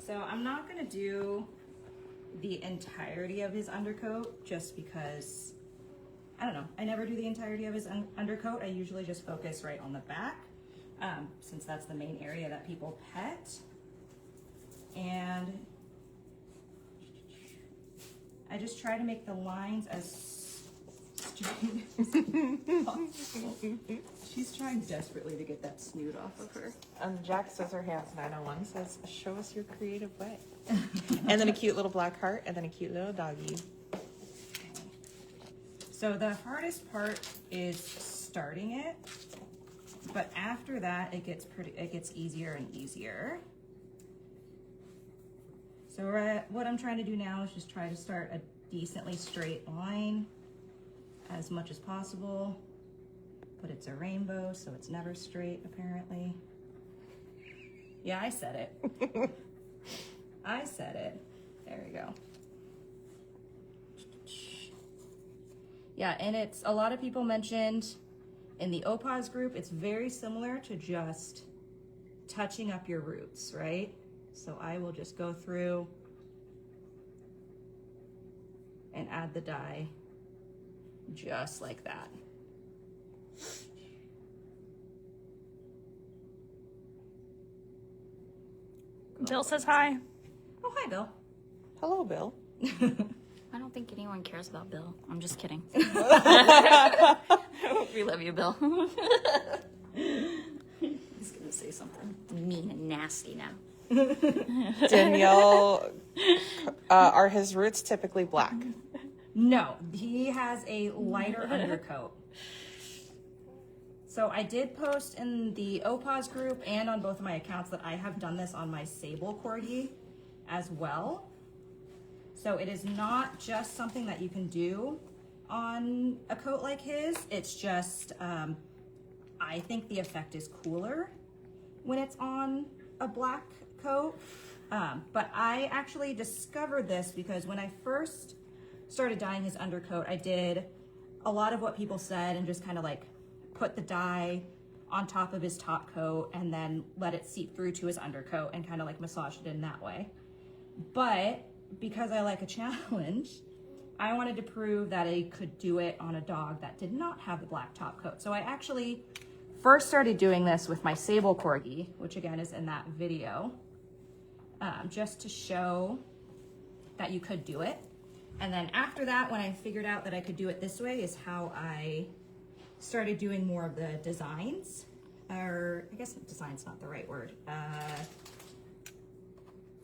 So I'm not gonna do the entirety of his undercoat just because, I don't know, I never do the entirety of his undercoat. I usually just focus right on the back, since that's the main area that people pet. And I just try to make the lines as straight as possible. She's trying desperately to get that snoot off of her. Jack Scissorhands 901 says, show us your creative way. And then a cute little black heart, and then a cute little doggy. So the hardest part is starting it, but after that it gets easier and easier. So what I'm trying to do now is just try to start a decently straight line as much as possible, but it's a rainbow, so it's never straight apparently. Yeah, I said it. I said it. There we go. Yeah, and it's, a lot of people mentioned in the OPAWZ group, it's very similar to just touching up your roots, right? So I will just go through and add the dye just like that. Bill says hi. Oh, hi, Bill. Hello, Bill. I don't think anyone cares about Bill. I'm just kidding. We love you, Bill. He's gonna say something mean and nasty now. Danielle, are his roots typically black? No, he has a lighter undercoat. So I did post in the OPAWZ group and on both of my accounts that I have done this on my sable corgi as well. So it is not just something that you can do on a coat like his. It's just, I think the effect is cooler when it's on a black coat. But I actually discovered this because when I first started dyeing his undercoat, I did a lot of what people said and just kind of like put the dye on top of his top coat and then let it seep through to his undercoat and kind of like massaged it in that way. But because I like a challenge, I wanted to prove that I could do it on a dog that did not have the black top coat. So I actually first started doing this with my sable corgi, which again is in that video, just to show that you could do it. And then after that, when I figured out that I could do it this way, is how I started doing more of the designs. Or I guess design's not the right word.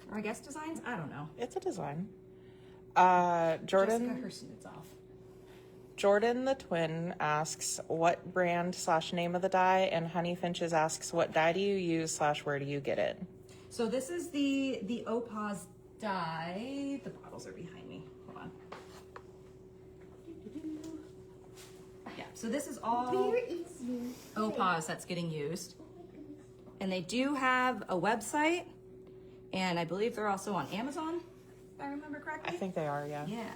Or I guess designs? I don't know. It's a design. Jessica, Jordan, her snoot's off. Jordan the twin asks, what brand / name of the dye? And Honey Finches asks, what dye do you use / where do you get it? So this is the OPAWZ dye. The bottles are behind me. Hold on. Yeah, so this is all OPAWZ that's getting used. And they do have a website, and I believe they're also on Amazon, if I remember correctly. I think they are, yeah. Yeah.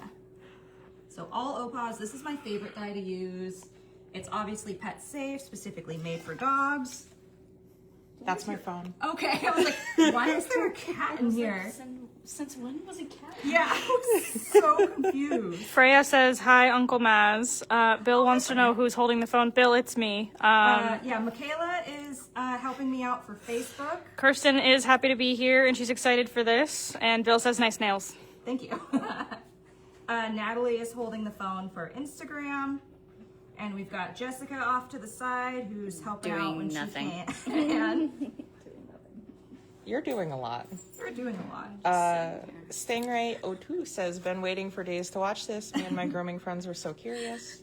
So all OPAWZ, this is my favorite dye to use. It's obviously pet safe, specifically made for dogs. That's my phone. Okay, I was like, why is there a cat in here? Since when was a cat? Yeah, I was so confused. Freya says hi, Uncle Maz. Bill wants to know who's holding the phone. Bill, it's me. Yeah, Michaela is helping me out for Facebook. Kirsten is happy to be here and she's excited for this. And Bill says nice nails. Thank you. Natalie is holding the phone for Instagram. And we've got Jessica off to the side who's helping out when nothing. she can. You're doing a lot. We're doing a lot. Stingray02 says, been waiting for days to watch this. Me and my grooming friends were so curious.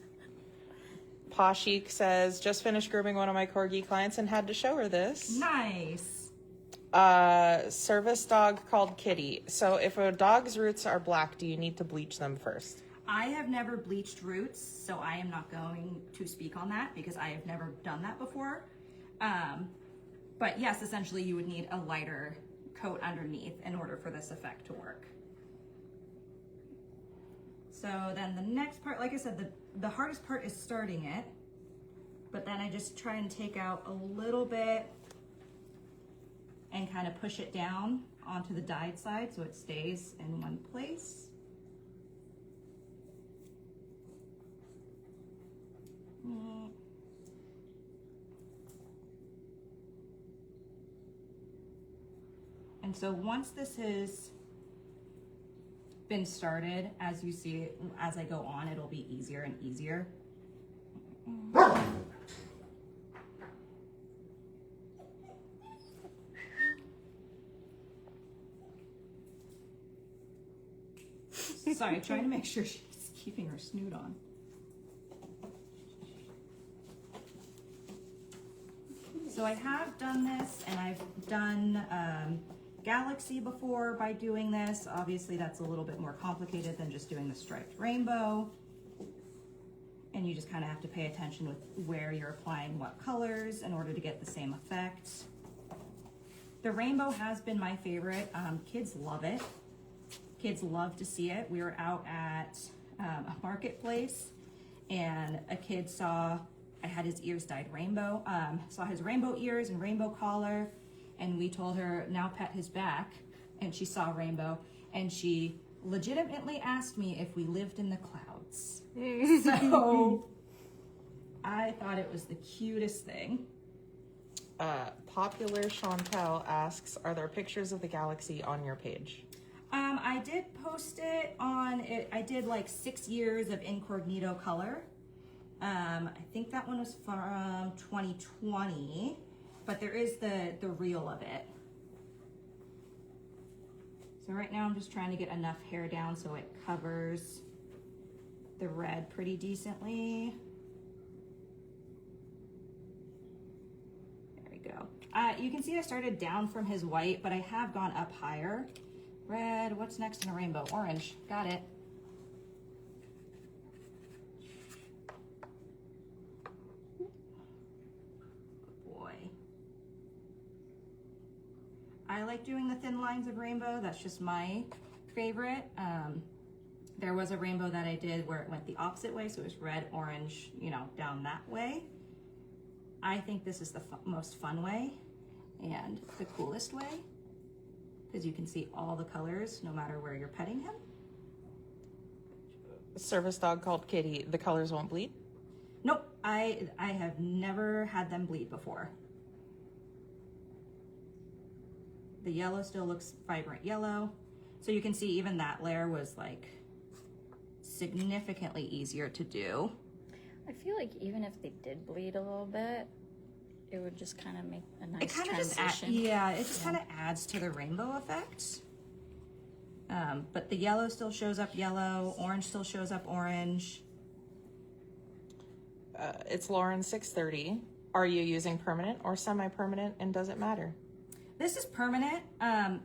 Pashik says, just finished grooming one of my corgi clients and had to show her this. Nice. Service dog called Kitty. So if a dog's roots are black, do you need to bleach them first? I have never bleached roots, so I am not going to speak on that because I have never done that before. But yes, essentially you would need a lighter coat underneath in order for this effect to work. So then the next part, like I said, the hardest part is starting it, but then I just try and take out a little bit and kind of push it down onto the dyed side so it stays in one place. And so once this has been started, as you see, as I go on, it'll be easier and easier. Sorry, trying to make sure she's keeping her snoot on. So I have done this, and I've done Galaxy before by doing this. Obviously that's a little bit more complicated than just doing the striped rainbow. And you just kind of have to pay attention with where you're applying what colors in order to get the same effect. The rainbow has been my favorite. Kids love it. Kids love to see it. We were out at a marketplace and a kid saw I had his ears dyed rainbow, saw his rainbow ears and rainbow collar, and we told her, now pet his back, and she saw rainbow, and she legitimately asked me if we lived in the clouds. So I thought it was the cutest thing. Popular Chantel asks, are there pictures of the galaxy on your page? I did post it on, I did like 6 years of incognito color. I think that one was from 2020, but there is the reel of it. So right now I'm just trying to get enough hair down so it covers the red pretty decently. There we go. You can see I started down from his white, but I have gone up higher. Red, what's next in a rainbow? Orange, got it. Good boy. I like doing the thin lines of rainbow. That's just my favorite. There was a rainbow that I did where it went the opposite way, so it was red, orange, you know, down that way. I think this is the most fun way and the coolest way, because you can see all the colors no matter where you're petting him. Service dog called Kitty, the colors won't bleed? Nope, I have never had them bleed before. The yellow still looks vibrant yellow. So you can see even that layer was like significantly easier to do. I feel like even if they did bleed a little bit, it would just kind of make a nice transition. It just kind of adds to the rainbow effect. But the yellow still shows up yellow, orange still shows up orange. It's Lauren 630. Are you using permanent or semi-permanent, and does it matter? This is permanent. I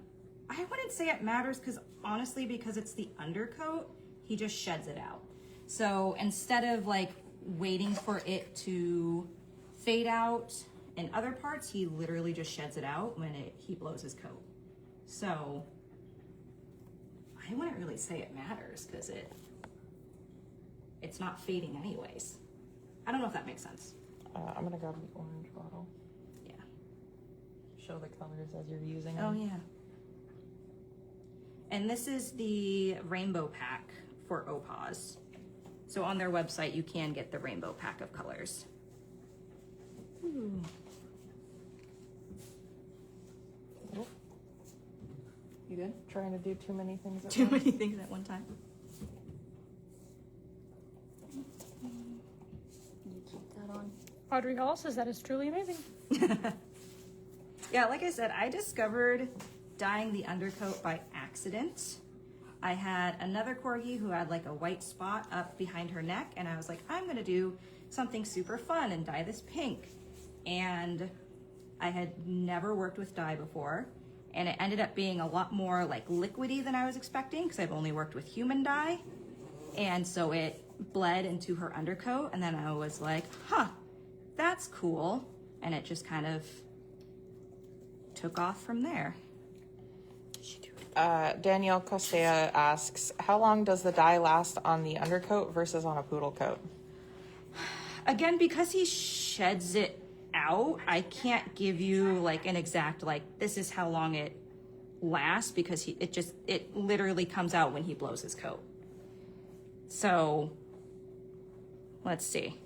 wouldn't say it matters because honestly, because it's the undercoat, he just sheds it out. So instead of like waiting for it to fade out in other parts, he literally just sheds it out when he blows his coat. So I wouldn't really say it matters because it's not fading anyways. I don't know if that makes sense. I'm gonna grab the orange bottle. Yeah. Show the colors as you're using them. Oh yeah. And this is the rainbow pack for OPAWZ. So on their website, you can get the rainbow pack of colors. Ooh. Oh. You good? Trying to do too many things at Too once. many things at one time. You keep that on. Audrey Hall says that is truly amazing. Yeah, like I said, I discovered dyeing the undercoat by accident. I had another corgi who had like a white spot up behind her neck, and I was like, I'm gonna do something super fun and dye this pink. And I had never worked with dye before, and it ended up being a lot more like liquidy than I was expecting because I've only worked with human dye. And so it bled into her undercoat, and then I was like, huh, that's cool. And it just kind of took off from there. Danielle Costea asks, how long does the dye last on the undercoat versus on a poodle coat? Again, because he sheds it out out. I can't give you like an exact, like, this is how long it lasts, because it literally comes out when he blows his coat. So let's see.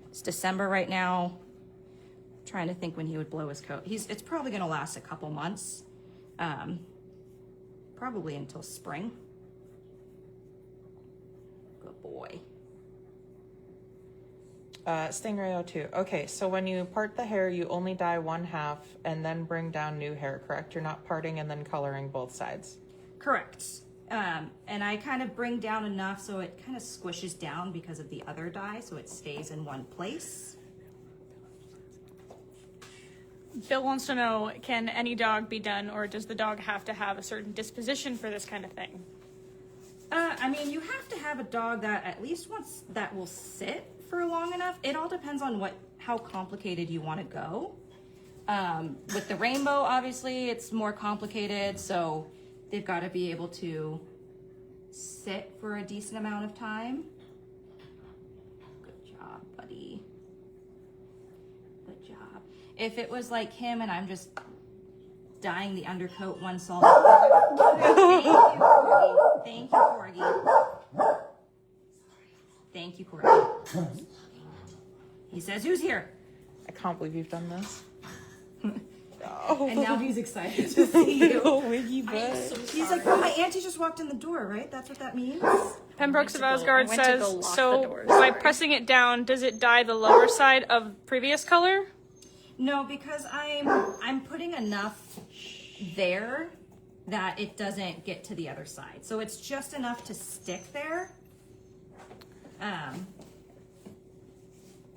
It's December right now. I'm trying to think when he would blow his coat. It's probably going to last a couple months. Probably until spring. Good boy. Stingray 02. Okay, so when you part the hair, you only dye one half and then bring down new hair, correct? You're not parting and then coloring both sides. Correct. And I kind of bring down enough so it kind of squishes down because of the other dye, so it stays in one place. Bill wants to know, can any dog be done, or does the dog have to have a certain disposition for this kind of thing? I mean, you have to have a dog that at least that will sit for long enough. It all depends on how complicated you want to go. With the rainbow, obviously, it's more complicated, so they've got to be able to sit for a decent amount of time. Good job, buddy. Good job. If it was like him and I'm just dyeing the undercoat one solid color. Thank you, Corgi. Thank you, Corgi. He says, who's here? I can't believe you've done this. And now he's excited to see you. Wiggy butt. He's like, well, my auntie just walked in the door, right? That's what that means? Pembrooks of I Asgard went to go says, lock so the doors, by sorry. pressing it down, does it dye the lower side of previous color? No, because I'm putting enough there that it doesn't get to the other side. So it's just enough to stick there.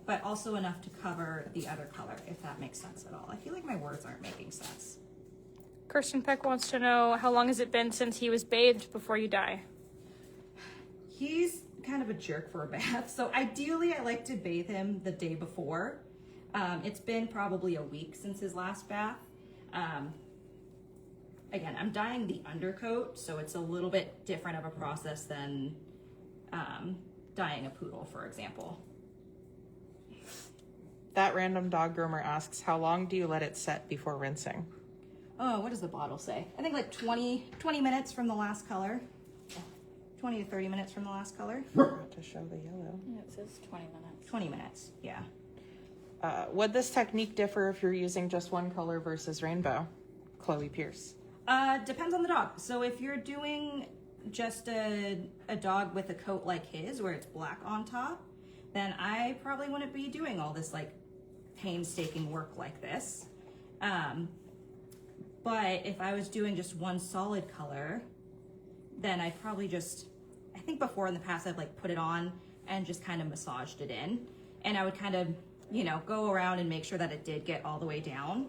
But also enough to cover the other color, if that makes sense at all. I feel like my words aren't making sense. Kirsten Peck wants to know, how long has it been since he was bathed before you dye? He's kind of a jerk for a bath. So ideally I like to bathe him the day before. It's been probably a week since his last bath. Again, I'm dyeing the undercoat, so it's a little bit different of a process than dyeing a poodle, for example. That random dog groomer asks, how long do you let it set before rinsing? Oh, what does the bottle say? I think like 20 minutes from the last color. 20 to 30 minutes from the last color. Forgot to show the yellow. Yeah, it says 20 minutes. 20 minutes, yeah. Would this technique differ if you're using just one color versus rainbow? Chloe Pierce. Depends on the dog. So if you're doing just a dog with a coat like his, where it's black on top, then I probably wouldn't be doing all this like painstaking work like this. But if I was doing just one solid color, then I'd probably I think before in the past I've like put it on and just kind of massaged it in. And I would kind of, go around and make sure that it did get all the way down.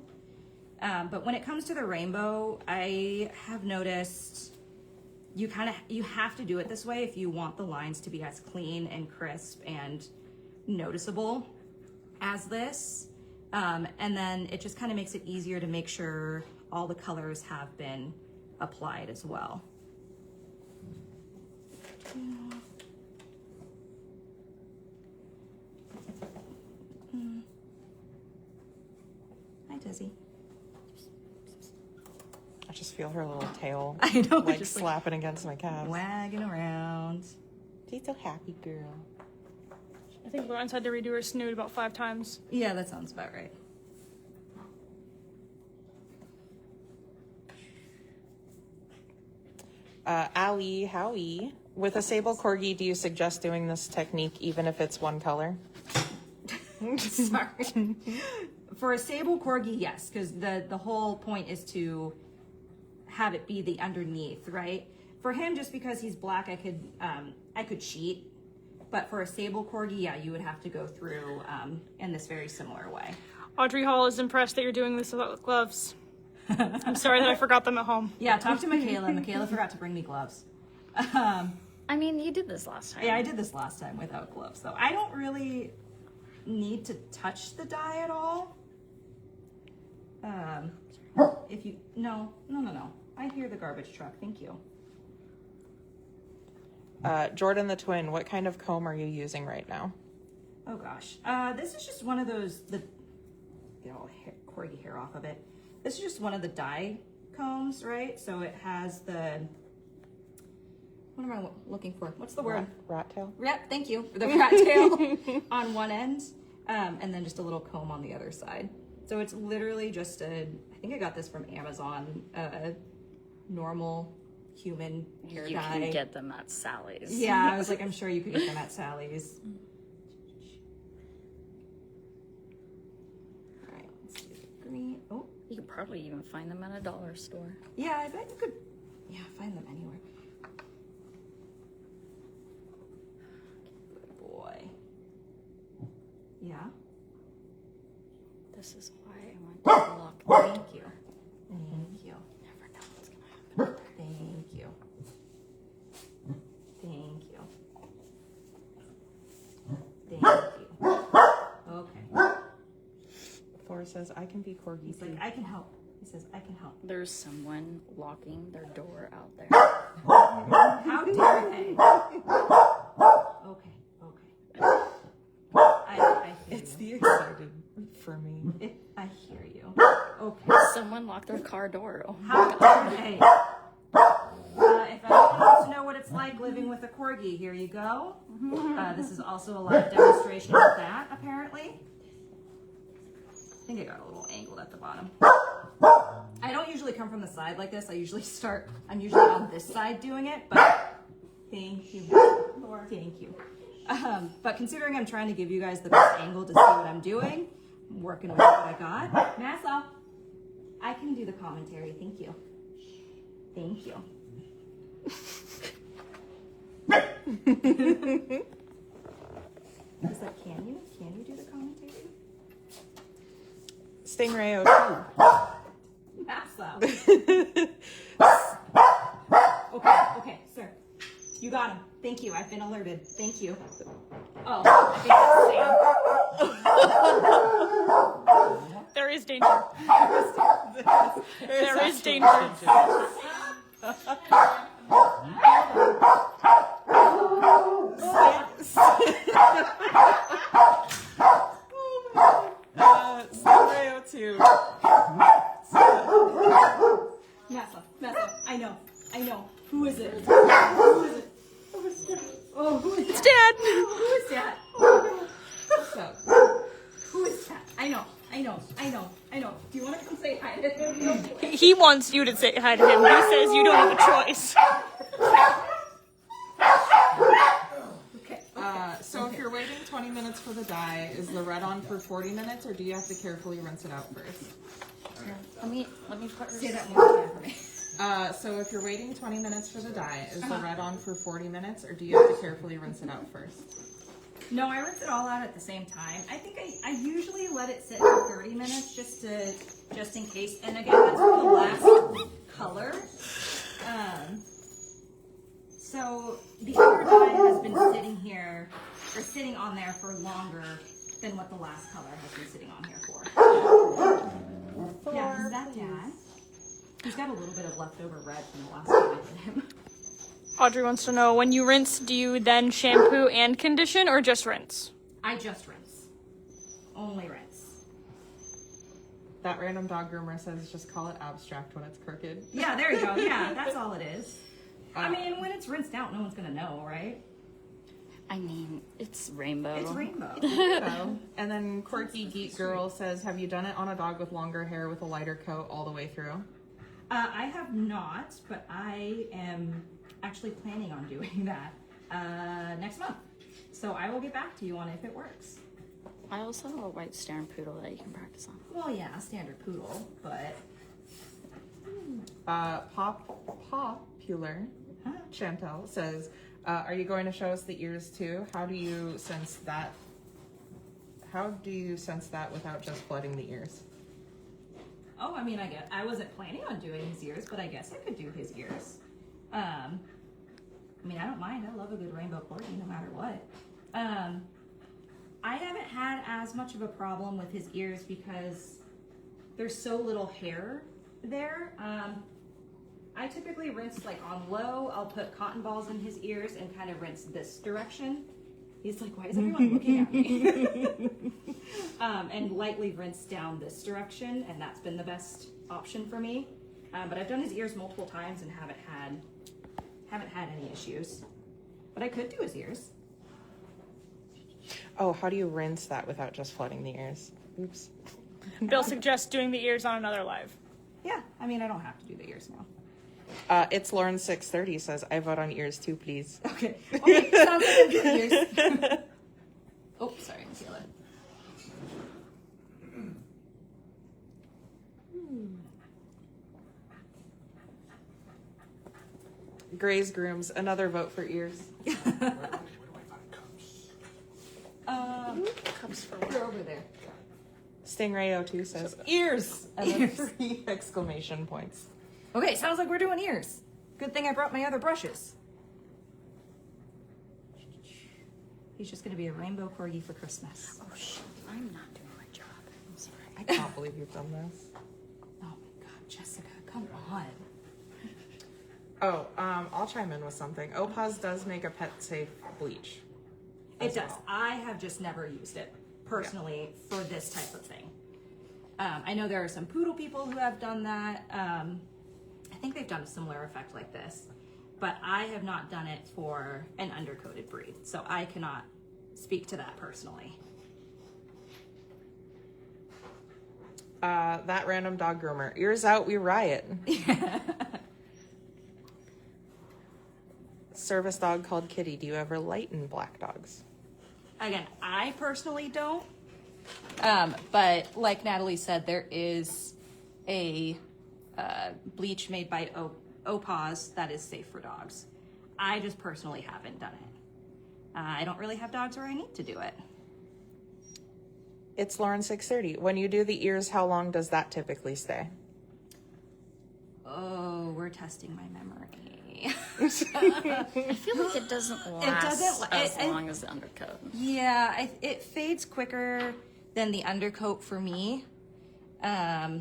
But when it comes to the rainbow, I have noticed you have to do it this way if you want the lines to be as clean and crisp and noticeable as this. And then it just kind of makes it easier to make sure all the colors have been applied as well. Hi, Dizzy. I just feel her little tail I know, like just slapping against my calves. Wagging around. She's so happy, girl. I think Lauren's had to redo her snoot about 5 times. Yeah, that sounds about right. Ali Howie, with a sable corgi, do you suggest doing this technique even if it's one color? Sorry. For a sable corgi, yes, because the whole point is to have it be the underneath, right? For him, just because he's black, I could cheat. But for a sable corgi, yeah, you would have to go through in this very similar way. Audrey Hall is impressed that you're doing this without gloves. I'm sorry that I forgot them at home. Yeah, talk to Michaela. Michaela forgot to bring me gloves. I mean, you did this last time. Yeah, I did this last time without gloves, though. I don't really need to touch the dye at all. No. I hear the garbage truck. Thank you. Jordan the twin, what kind of comb are you using right now? Oh gosh, this is just one of those. get all corgi hair off of it. This is just one of the dye combs, right? So it has the, what am I looking for? What's the word? Rat tail. Yep, thank you. The rat tail on one end, and then just a little comb on the other side. So it's literally just I think I got this from Amazon, normal human hair You dye. can get them at Sally's. Yeah, I was like, I'm sure you could get them at Sally's. All right, let's do the green. Oh, You could probably even find them at a dollar store. yeah, I bet you could, yeah, find them anywhere. Good boy. Yeah, This is why I want to lock them. thank you. Thank you. Never know what's gonna happen. Thank you. Thank you. Thank you. Okay. Thor says, I can be corgi He's too. like, I can help. He says, I can help. There's someone locking their door out there. How dare they? Okay, okay. I hear It's you. the excited for me. I hear you. Okay. Someone locked their car door. Oh my How god. dare they? If anyone wants to know what it's like living with a corgi, here you go. This is also a live demonstration of that, apparently. I think I got a little angled at the bottom. I don't usually come from the side like this. I'm usually on this side doing it, but thank you. Thank you. But considering I'm trying to give you guys the best angle to see what I'm doing, I'm working with what I got. Nassau, I can do the commentary. Thank you. Thank you. He's like, can you do the commentary? Stingray 02. Nassau. Okay, sir. You got him. Thank you. I've been alerted. Thank you. Oh, I think that's Sam. There is danger. There is danger. Stingray 02. Nassau. I know. Who is it? Who is it? Oh, who is It's that? Dad. Who is that? What's up? Who is that? I know. Do you want to come say hi to him? He wants you to say hi to him. He says you don't have a choice. Okay. So if you're waiting 20 minutes for the dye, is the red on for 40 minutes, or do you have to carefully rinse it out first? Let me put her. Say that one again for me. So if you're waiting 20 minutes for the dye, is the red on for 40 minutes, or do you have to carefully rinse it out first? No, I rinse it all out at the same time. I think I usually let it sit for 30 minutes just in case. And again, that's for the last color. So the other dye has been sitting on there for longer than what the last color has been sitting on here for. Yeah, is that Dad? He's got a little bit of leftover red from the last time I did him. Audrey wants to know, when you rinse, do you then shampoo and condition or just rinse? I just rinse. Only rinse. That random dog groomer says just call it abstract when it's crooked. Yeah, there you go. Yeah, that's all it is. I mean, when it's rinsed out, no one's gonna know, right? I mean, it's rainbow. It's rainbow. So, and then Quirky Geek Girl says, have you done it on a dog with longer hair with a lighter coat all the way through? I have not, but I am actually planning on doing that next month. So I will get back to you on if it works. I also have a white Stern Poodle that you can practice on. Well, yeah, standard poodle, but Popular Chantel says, are you going to show us the ears too? How do you sense that? How do you sense that without just flooding the ears? oh, I mean, I wasn't planning on doing his ears, but I guess I could do his ears. I mean, I don't mind. I love a good rainbow corgi no matter what. I haven't had as much of a problem with his ears because there's so little hair there. I typically rinse like on low. I'll put cotton balls in his ears and kind of rinse this direction He's like, why is everyone looking at me? And lightly rinse down this direction, and that's been the best option for me. But I've done his ears multiple times and haven't had any issues. But I could do his ears. Oh, how do you rinse that without just flooding the ears? Oops. Bill suggests doing the ears on another live. Yeah, I mean, I don't have to do the ears now. It's Lauren 630 says, I vote on ears too, please. Okay. Okay, sounds like I'm doing ears. Oh, sorry, I feel it. Gray's Grooms, another vote for ears. Where do I find cups? Cups for They're over there. Stingray 02 says, ears! And then 3 exclamation points. Okay, sounds like we're doing ears. Good thing I brought my other brushes. He's just gonna be a rainbow corgi for Christmas. Oh shit, I'm not doing my job. I'm sorry. I can't believe you've done this. Oh my god, Jessica, come on. Oh, I'll chime in with something. OPAWZ does make a pet-safe bleach. It as does. well. I have just never used it personally for this type of thing. I know there are some poodle people who have done that. I think they've done a similar effect like this, but I have not done it for an undercoated breed, so I cannot speak to that personally. That random dog groomer. Ears out, we riot. Service dog called Kitty. Do you ever lighten black dogs? Again, I personally don't. But like Natalie said, there is a bleach made by OPAWZ that is safe for dogs. I just personally haven't done it. I don't really have dogs where I need to do it. It's Lauren 630. When you do the ears, how long does that typically stay? Oh, we're testing my memory. I feel like it doesn't last as long as the undercoat. Yeah, it fades quicker than the undercoat for me. I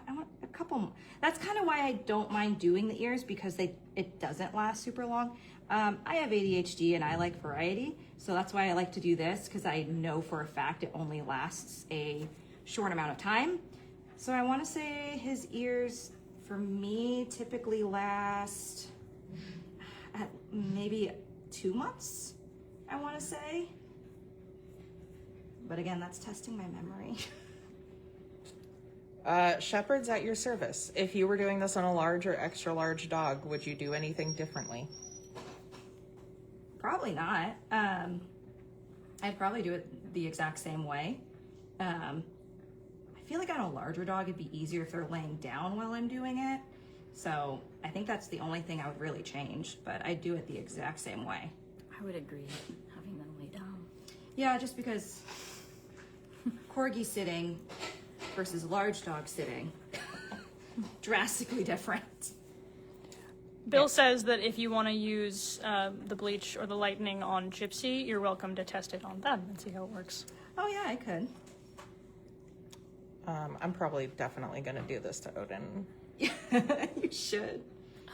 want a couple. That's kind of why I don't mind doing the ears, because it doesn't last super long. I have ADHD and I like variety, so that's why I like to do this, because I know for a fact it only lasts a short amount of time. So I want to say his ears for me typically last at maybe 2 months, I want to say. But again, that's testing my memory. Shepherd's at your service. If you were doing this on a large or extra large dog, would you do anything differently? Probably not. I'd probably do it the exact same way. I feel like on a larger dog, it'd be easier if they're laying down while I'm doing it. So I think that's the only thing I would really change, but I do it the exact same way. I would agree, having them lay down. Yeah, just because corgi sitting versus large dog sitting, drastically different. Bill says that if you want to use the bleach or the lightening on Gypsy, you're welcome to test it on them and see how it works. Oh yeah, I could. I'm probably definitely going to do this to Odin. You should.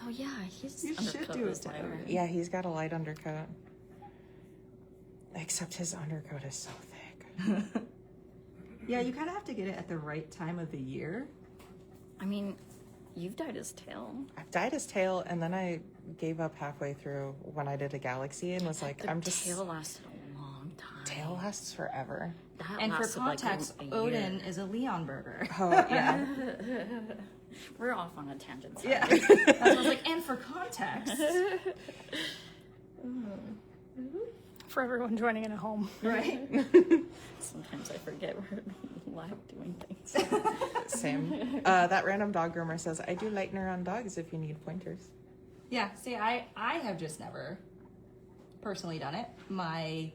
Oh yeah, his You should undercoat do it is to lighter. Odin. Yeah, he's got a light undercoat. Except his undercoat is so thick. Yeah, you kind of have to get it at the right time of the year. I mean, you've dyed his tail. I've dyed his tail, and then I gave up halfway through when I did a Galaxy and was like, The I'm just... tail lasted a long time. Tail lasts forever. That And for lasted like context, a year. Odin is a Leon burger. Oh, yeah. We're off on a tangent. Sorry. Yeah. That's what I was like, and for context. For everyone joining in at home. Right? Sometimes I forget we're live doing things. Same. That random dog groomer says, I do lightener on dogs if you need pointers. Yeah, see, I have just never personally done it. My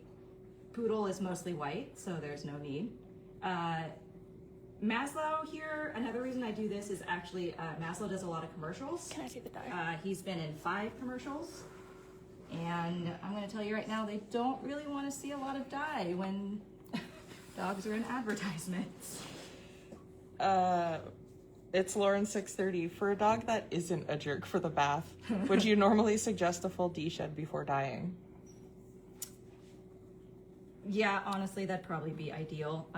poodle is mostly white, so there's no need. Maslow here, another reason I do this is actually Maslow does a lot of commercials. Can I see the dye? He's been in 5 commercials. And I'm going to tell you right now, they don't really want to see a lot of dye when dogs are in advertisements. It's Lauren 630. For a dog that isn't a jerk for the bath, would you normally suggest a full D-shed before dyeing? Yeah, honestly, that'd probably be ideal.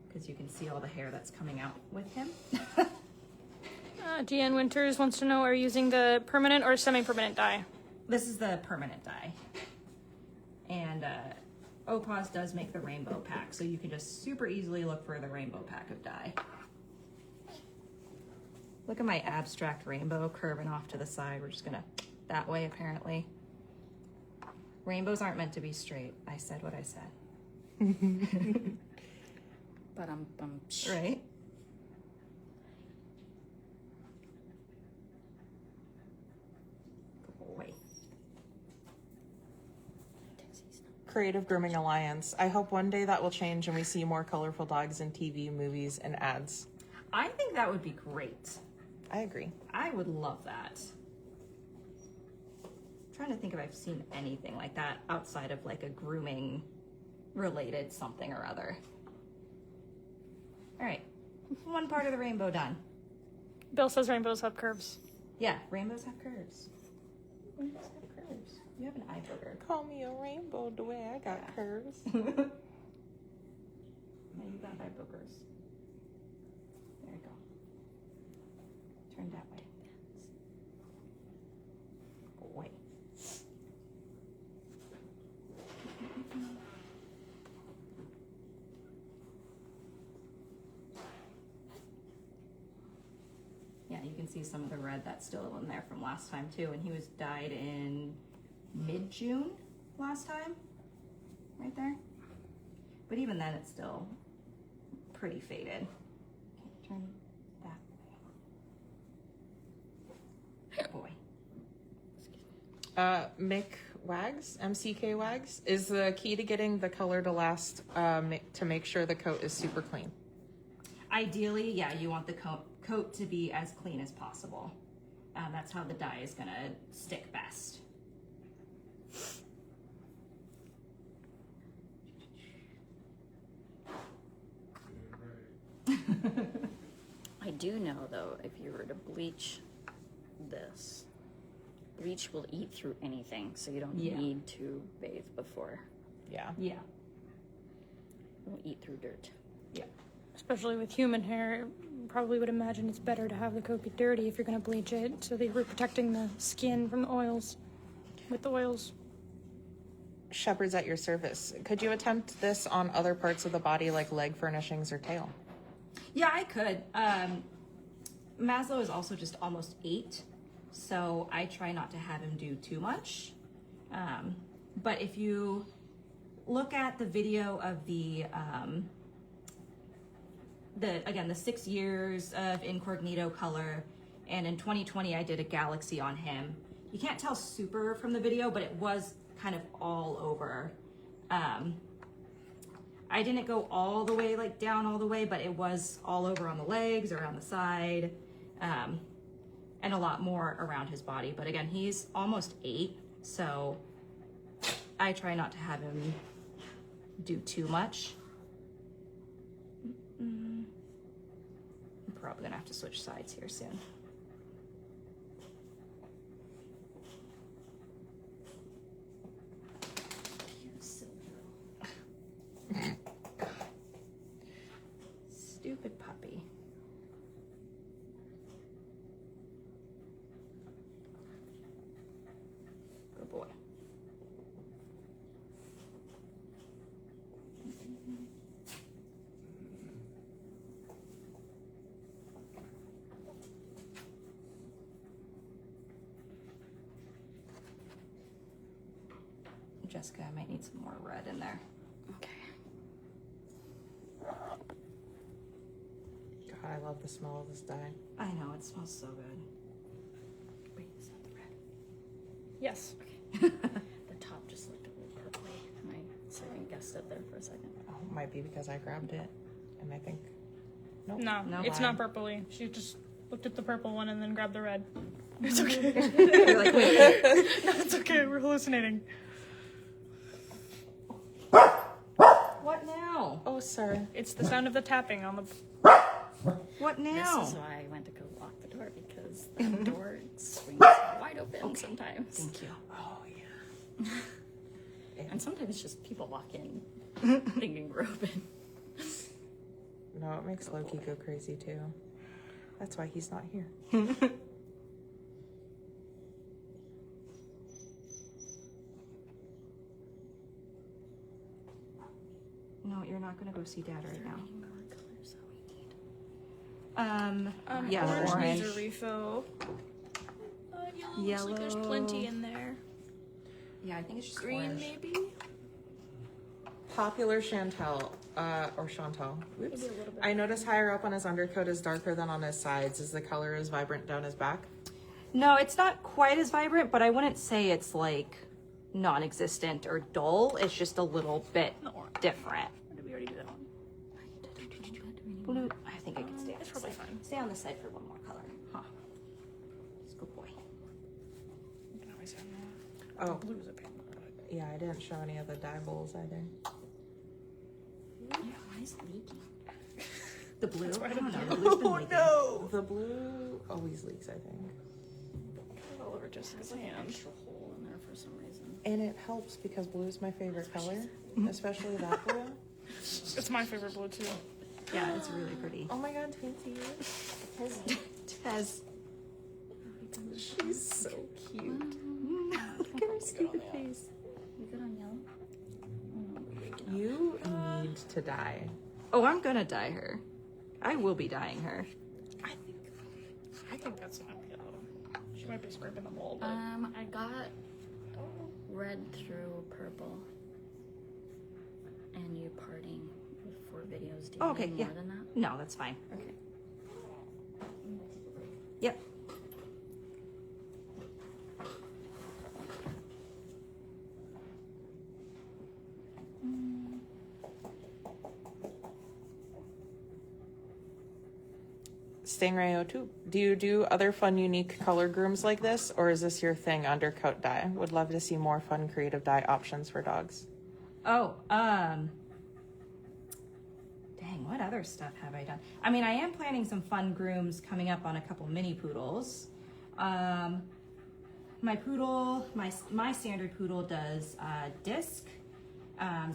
Because you can see all the hair that's coming out with him. Deanne Winters wants to know, are you using the permanent or semi-permanent dye? This is the permanent dye. And OPAWZ does make the rainbow pack, so you can just super easily look for the rainbow pack of dye. Look at my abstract rainbow curving off to the side. We're just gonna, that way apparently. Rainbows aren't meant to be straight. I said what I said. But Right? Boy. Creative Grooming Alliance. I hope one day that will change and we see more colorful dogs in TV, movies, and ads. I think that would be great. I agree. I would love that. I'm trying to think if I've seen anything like that outside of like a grooming related something or other. All right, one part of the rainbow done. Bill says rainbows have curves. Yeah, rainbows have curves. Rainbows have curves. You have an eye booger. Call me a rainbow the way I got curves. Yeah, you got eye boogers. There you go. Turn that way. Boy. Yeah, you can see some of the red that's still in there from last time too. And he was dyed in mid-June last time, right there. But even then, it's still pretty faded. Okay, turn that way. Boy. Mick Wags, MCK Wags, is the key to getting the color to last to make sure the coat is super clean. Ideally, yeah, you want the coat to be as clean as possible. That's how the dye is gonna stick best. I do know though, if you were to bleach this, bleach will eat through anything, so you don't Yeah. need to bathe before. Yeah. Yeah, It will eat through dirt. yeah. Especially with human hair, probably would imagine it's better to have the coat be dirty if you're going to bleach it, so that you're protecting the skin from the oils, with the oils. Shepherd's at your service. Could you attempt this on other parts of the body like leg furnishings or tail? Yeah, I could. Maslow is also just almost 8, so I try not to have him do too much. But if you look at the video of the 6 years of incognito color, and in 2020 I did a galaxy on him. You can't tell super from the video, but it was kind of all over. I didn't go all the way, like down all the way, but it was all over on the legs, around the side, and a lot more around his body. But again, he's almost 8, so I try not to have him do too much. I'm probably gonna have to switch sides here soon. Stupid puppy. Good boy. Jessica, I might need some more red in there. Okay. God, I love the smell of this dye. I know, it smells so good. Wait, is that the red? Yes. The top just looked a little purpley, and I second guessed it there for a second. Oh, it might be because I grabbed it, and I think. Nope. No, No. it's Why? not purpley. She just looked at the purple one and then grabbed the red. It's okay. You're like, wait. No, it's okay. We're hallucinating. What now? Oh, sorry. It's the sound of the tapping on the... What now? This is why I went to go lock the door, because the door swings wide open sometimes. Thank you. Oh, yeah. And sometimes just people walk in thinking we're open. No, it makes Loki go crazy too. That's why he's not here. No, you're not gonna go see Dad right now. Yeah, orange. orange needs a refill. Yellow. Looks like there's plenty in there. Yeah, I think it's just Green, orange. maybe. Popular Chantel, or Chantal. Whoops. Maybe a little bit. I notice higher up on his undercoat is darker than on his sides. Is the color as vibrant down his back? No, it's not quite as vibrant, but I wouldn't say it's like non-existent or dull. It's just a little bit different. Or did we already do that one? Blue, I think I can stay on It's this probably side. fine. Stay on this side for one more color. Huh. It's a good boy. You can always have more. Oh, Blue is a pain. yeah, I didn't show any of the dye bowls either. Yeah, why is it leaking? The blue? I why I don't know. didn't- The blue's been leaking. No! The blue always leaks, I think. All over Jessica's There's like an hand. extra hole in there for some reason. And it helps because blue is my favorite color, especially that blue. It's my favorite blue too. Yeah, it's really pretty. Oh my god, Tinky. Tez. She's so cute. Look at her stupid face. You good on yellow? Oh no, we're waking up. You need to dye. Oh, I'm gonna dye her. I will be dyeing her. I think that's not yellow. She might be scraping the mold. But I got red through purple. And you parting with 4 videos. Do you Oh, okay, need yeah. more than that? No, that's fine. Okay. Yep. Stingray 02. Do you do other fun, unique color grooms like this, or is this your thing, undercoat dye? Would love to see more fun, creative dye options for dogs. Oh, dang, what other stuff have I done? I mean, I am planning some fun grooms coming up on a couple mini poodles. My poodle, my standard poodle does disc.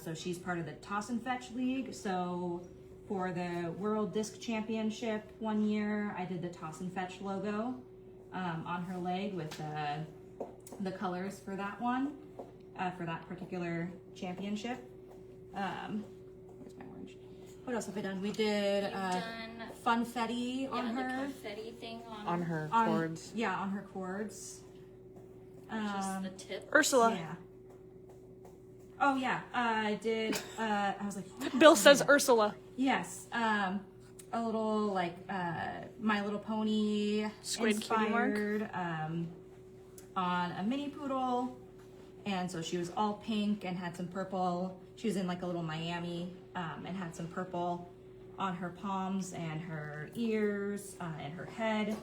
So she's part of the Toss and Fetch League. So for the World Disc Championship one year, I did the Toss and Fetch logo on her leg with the colors for that one, for that particular championship. Where's my orange? What else have I done? We did Done funfetti on the her. confetti thing On her On- cords. Yeah, on her cords. just the tip. Ursula. Yeah. Oh yeah, I did. I was like, what Bill else did says I do? Ursula. Yes. A little like My Little Pony Squid cutie mark. inspired on a mini poodle, and so she was all pink and had some purple. She was in like a little Miami and had some purple on her palms and her ears and her head,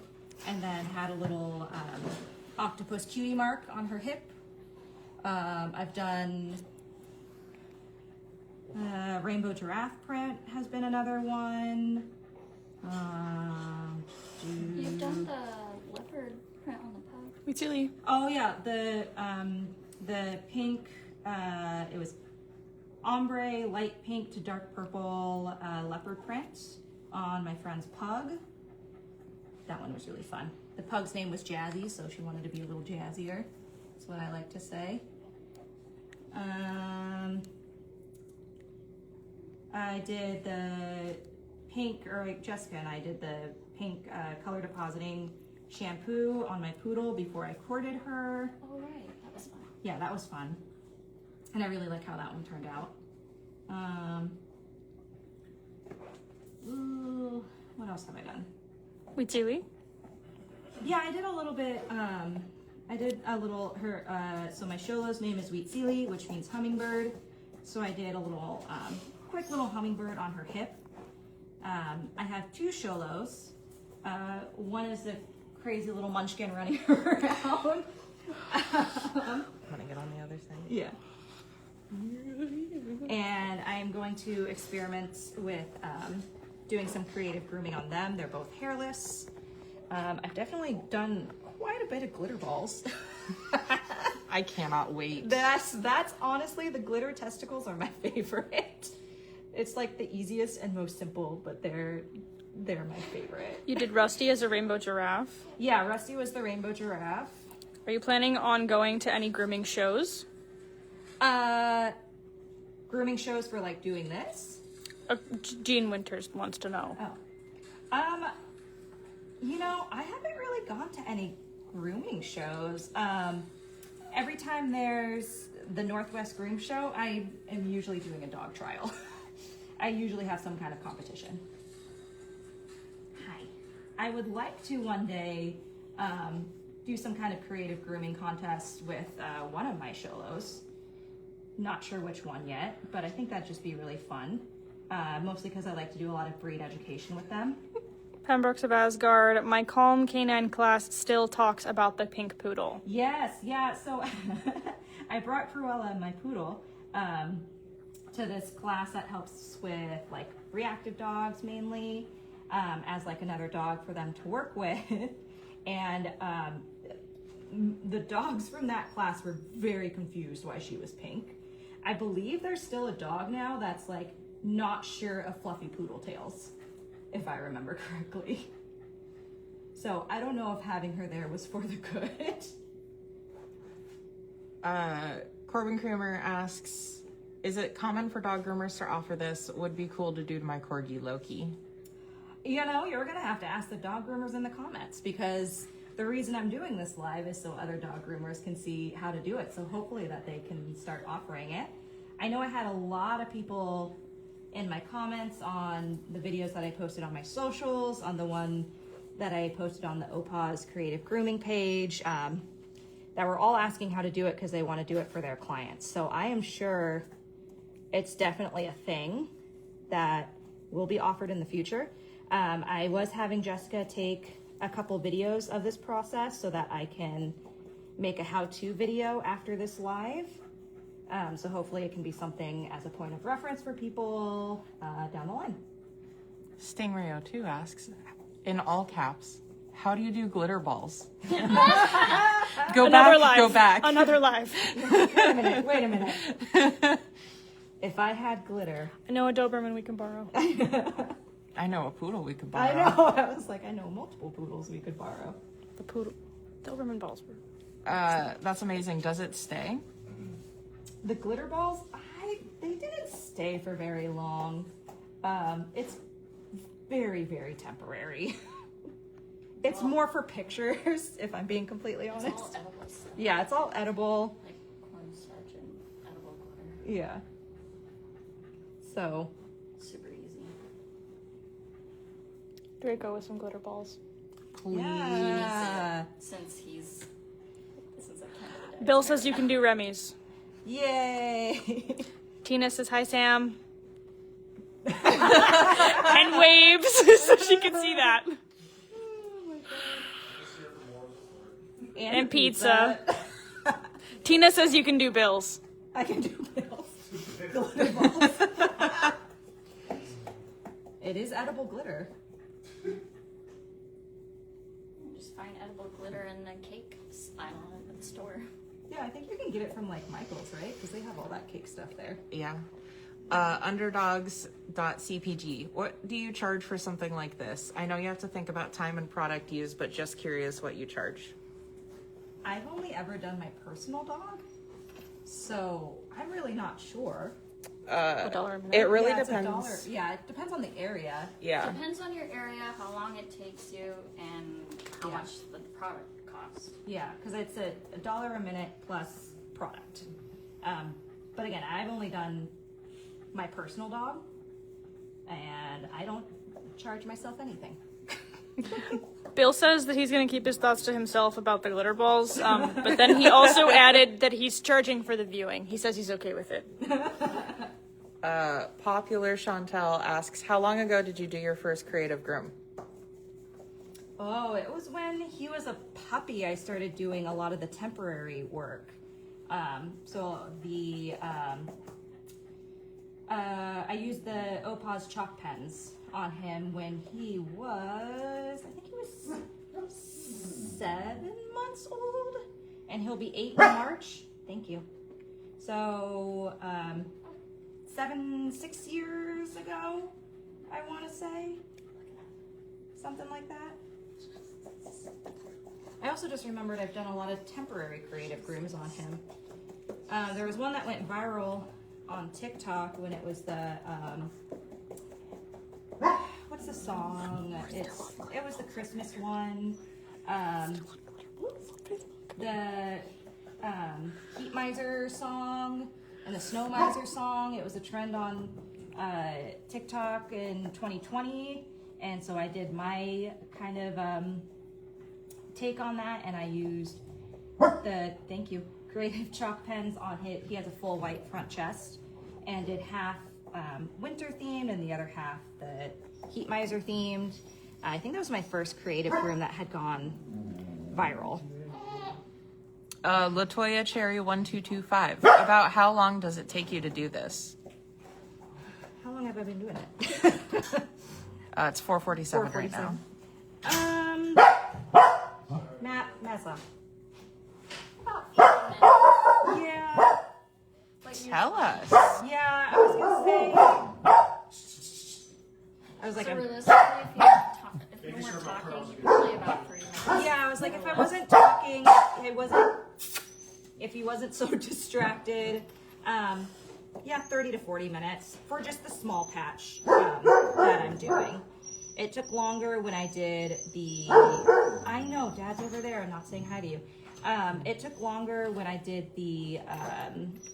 and then had a little octopus cutie mark on her hip. I've done rainbow giraffe print has been another one. You've done the leopard print on the pug. Mitsuli. Oh yeah, the pink. It was ombre, light pink to dark purple leopard print on my friend's pug. That one was really fun. The pug's name was Jazzy, so she wanted to be a little jazzier. That's what I like to say. I did the pink, or Jessica and I did the pink color depositing shampoo on my poodle before I courted her. Oh right, that was fun. Yeah, that was fun. And I really like how that one turned out. Ooh, what else have I done? Mitsuli. Yeah, I did a little bit, so my Sholo's name is Wheat Sealy, which means hummingbird. So I did a little, quick little hummingbird on her hip. I have 2 Sholos. One is a crazy little munchkin running around. Want to get on the other side? Yeah. And I am going to experiment with doing some creative grooming on them. They're both hairless. I've definitely done quite a bit of glitter balls. I cannot wait. That's honestly, the glitter testicles are my favorite. It's like the easiest and most simple, but they're my favorite. You did Rusty as a rainbow giraffe. Yeah, Rusty was the rainbow giraffe. Are you planning on going to any grooming shows? Grooming shows for like doing this. Jean Winters wants to know. Oh. You know, I haven't really gone to any grooming shows. Every time there's the Northwest Groom Show, I am usually doing a dog trial. I usually have some kind of competition. Hi. I would like to one day do some kind of creative grooming contest with one of my sholos. Not sure which one yet, but I think that'd just be really fun. Mostly because I like to do a lot of breed education with them. Pembroke's of Asgard. My calm canine class still talks about the pink poodle. Yes, yeah. So I brought Cruella, my poodle, to this class that helps with like reactive dogs mainly, as like another dog for them to work with. And the dogs from that class were very confused why she was pink. I believe there's still a dog now that's like not sure of fluffy poodle tails, if I remember correctly. So I don't know if having her there was for the good. Corbin Kramer asks, is it common for dog groomers to offer this? Would be cool to do to my corgi Loki. You know, you're gonna have to ask the dog groomers in the comments, because the reason I'm doing this live is so other dog groomers can see how to do it. So hopefully that they can start offering it. I know I had a lot of people in my comments on the videos that I posted on my socials, on the one that I posted on the OPAWZ creative grooming page, that were all asking how to do it because they want to do it for their clients. So I am sure it's definitely a thing that will be offered in the future. I was having Jessica take a couple videos of this process so that I can make a how-to video after this live. So hopefully it can be something as a point of reference for people down the line. Stingray02 asks, in all caps, how do you do glitter balls? Go back. Another live. Wait a minute. If I had glitter. I know a Doberman we can borrow. I know a poodle we could borrow. I know. I was like, I know multiple poodles we could borrow. The poodle. Doberman balls were. That's amazing. Does it stay? The glitter balls, they didn't stay for very long. It's very, very temporary. It's more for pictures, if I'm being completely honest. It's all edible stuff. Yeah, it's all edible. Like cornstarch and edible glitter. Yeah. So. Super easy. Draco with some glitter balls. Please. Yeah. Since I can't. Bill says you can do Remy's. Yay. Tina says hi, Sam. And waves so she can see that. And pizza. Tina says you can do Bills. I can do bills. Glitter balls. It is edible glitter. Just find edible glitter in the cake aisle at the store. Yeah, I think you can get it from like Michael's, right? Because they have all that cake stuff there. Yeah. Underdogs.cpg. What do you charge for something like this? I know you have to think about time and product use, but just curious what you charge. I've only ever done my personal dog, so I'm really not sure. $1 a minute. It really Yeah, it's depends. $1. Yeah, it depends on the area. Yeah. Depends on your area, how long it takes you, and how Yeah. much the product costs. Yeah, because it's $1 a minute plus product. But again, I've only done my personal dog, and I don't charge myself anything. Bill says that he's going to keep his thoughts to himself about the glitter balls, but then he also added that he's charging for the viewing. He says he's okay with it. Popular Chantel asks, how long ago did you do your first creative groom? Oh, it was when he was a puppy. I started doing a lot of the temporary work. I used the OPAWZ chalk pens on him when he was, I think he was 7 months old, and and he'll be 8 in March. Thank you. So 6 years ago, I want to say, something like that. I also just remembered I've done a lot of temporary creative grooms on him. There was one that went viral on TikTok when it was the what's the song? It was the Christmas one. The Heat Miser song and the Snow Miser song. It was a trend on TikTok in 2020, and so I did my kind of take on that, and I used the creative chalk pens on his. He has a full white front chest, and did half winter themed and the other half the Heat Miser themed. I think that was my first creative groom that had gone viral. Latoya Cherry 1225. About how long does it take you to do this? How long have I been doing it? It's 4:47 right now. Massa. Yeah. Tell us. Yeah, I was gonna say. I was like, So I'm, realistically, if we weren't talking, probably about 3 minutes. yeah, I was like, if I wasn't talking, if he wasn't so distracted, yeah, 30 to 40 minutes for just the small patch that I'm doing. It took longer when I did I know, Dad's over there, I'm not saying hi to you. It took longer when I did the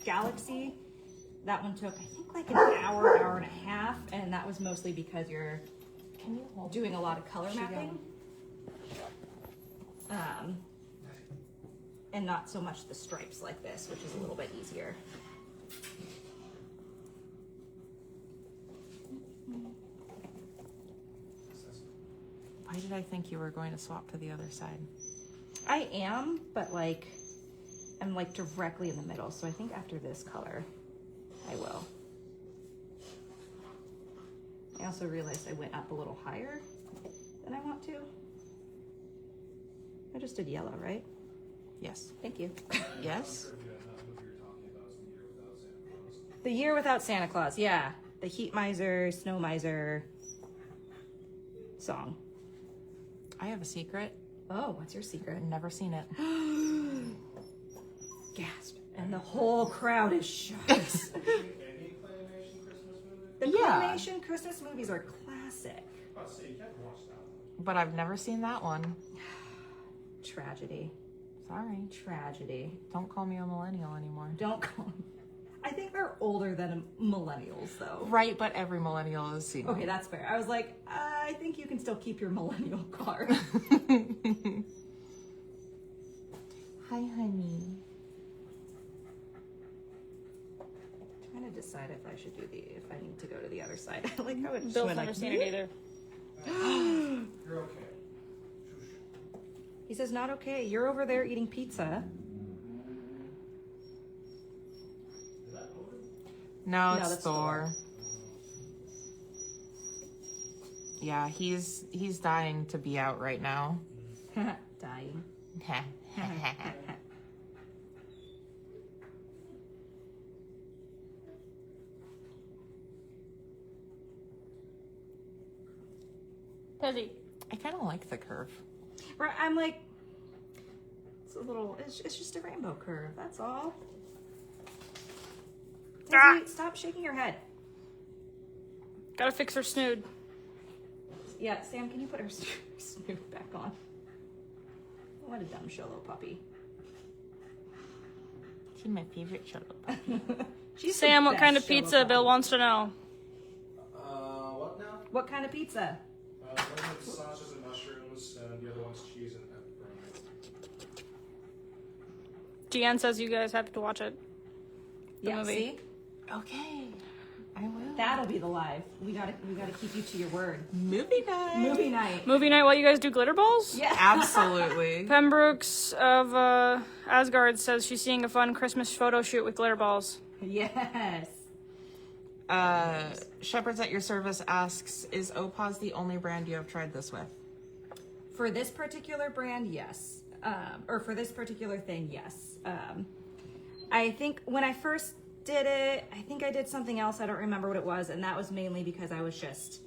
Galaxy. That one took, I think, like an hour, hour and a half, and that was mostly because you're doing a lot of color mapping. And not so much the stripes like this, which is a little bit easier. Why did I think you were going to swap to the other side? I am, but like, I'm like directly in the middle, so I think after this color, I will. I also realized I went up a little higher than I want to. I just did yellow, right? Yes. Thank you. Yes? The Year Without Santa Claus, yeah. The Heat Miser, Snow Miser song. I have a secret. Oh, what's your secret? I've never seen it. Gasp. And the whole crowd is shocked. Any claymation Christmas movie? The Yeah. claymation Christmas movies are classic. I'll say you can't watch that one. But I've never seen that one. Tragedy. Sorry. Tragedy. Don't call me a millennial anymore. Don't call them. I think they're older than millennials, though. Right, but every millennial has seen Okay, it. that's fair. I was like, I think you can still keep your millennial card. Hi, honey. Trying to decide if I should if I need to go to the other side. I like how it just Bill's went never like, seen it either. You're okay. He says, not okay. You're over there eating pizza. No, No, it's that's Thor. Yeah, he's dying to be out right now. Dying. Tezzy. I kind of like the curve. Right, I'm like, it's just a rainbow curve. That's all. Daisy, stop shaking your head. Gotta fix her snood. Yeah, Sam, can you put her snoot back on? What a dumb show little puppy. She's my favorite show. She's Sam, the what kind of best show pizza? puppy. Bill wants to know. What now? What kind of pizza? One with sausages and mushrooms, and the other one's cheese and pepperoni. Deanne says you guys have to watch it. Yeah, movie. see? Okay, I will. That'll be the live. We gotta keep you to your word. Movie night. Movie night. Movie night while you guys do glitter balls? Yeah. Absolutely. Pembrooks of Asgard says she's seeing a fun Christmas photo shoot with glitter balls. Yes. Shepherds at Your Service asks, is OPAWZ the only brand you have tried this with? For this particular brand, yes. or for this particular thing, yes. I think when I first did it, I think I did something else. I don't remember what it was, and that was mainly because I was just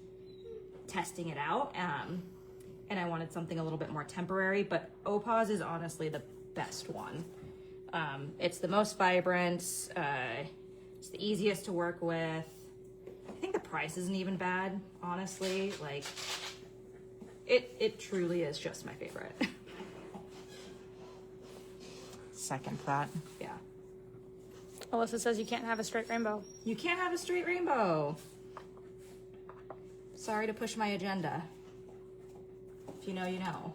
testing it out, and I wanted something a little bit more temporary. But OPAWZ is honestly the best one. It's the most vibrant. It's the easiest to work with. I think the price isn't even bad, honestly. Like, it truly is just my favorite. Second that. Yeah. Alyssa says you can't have a straight rainbow. You can't have a straight rainbow. Sorry to push my agenda. If you know, you know.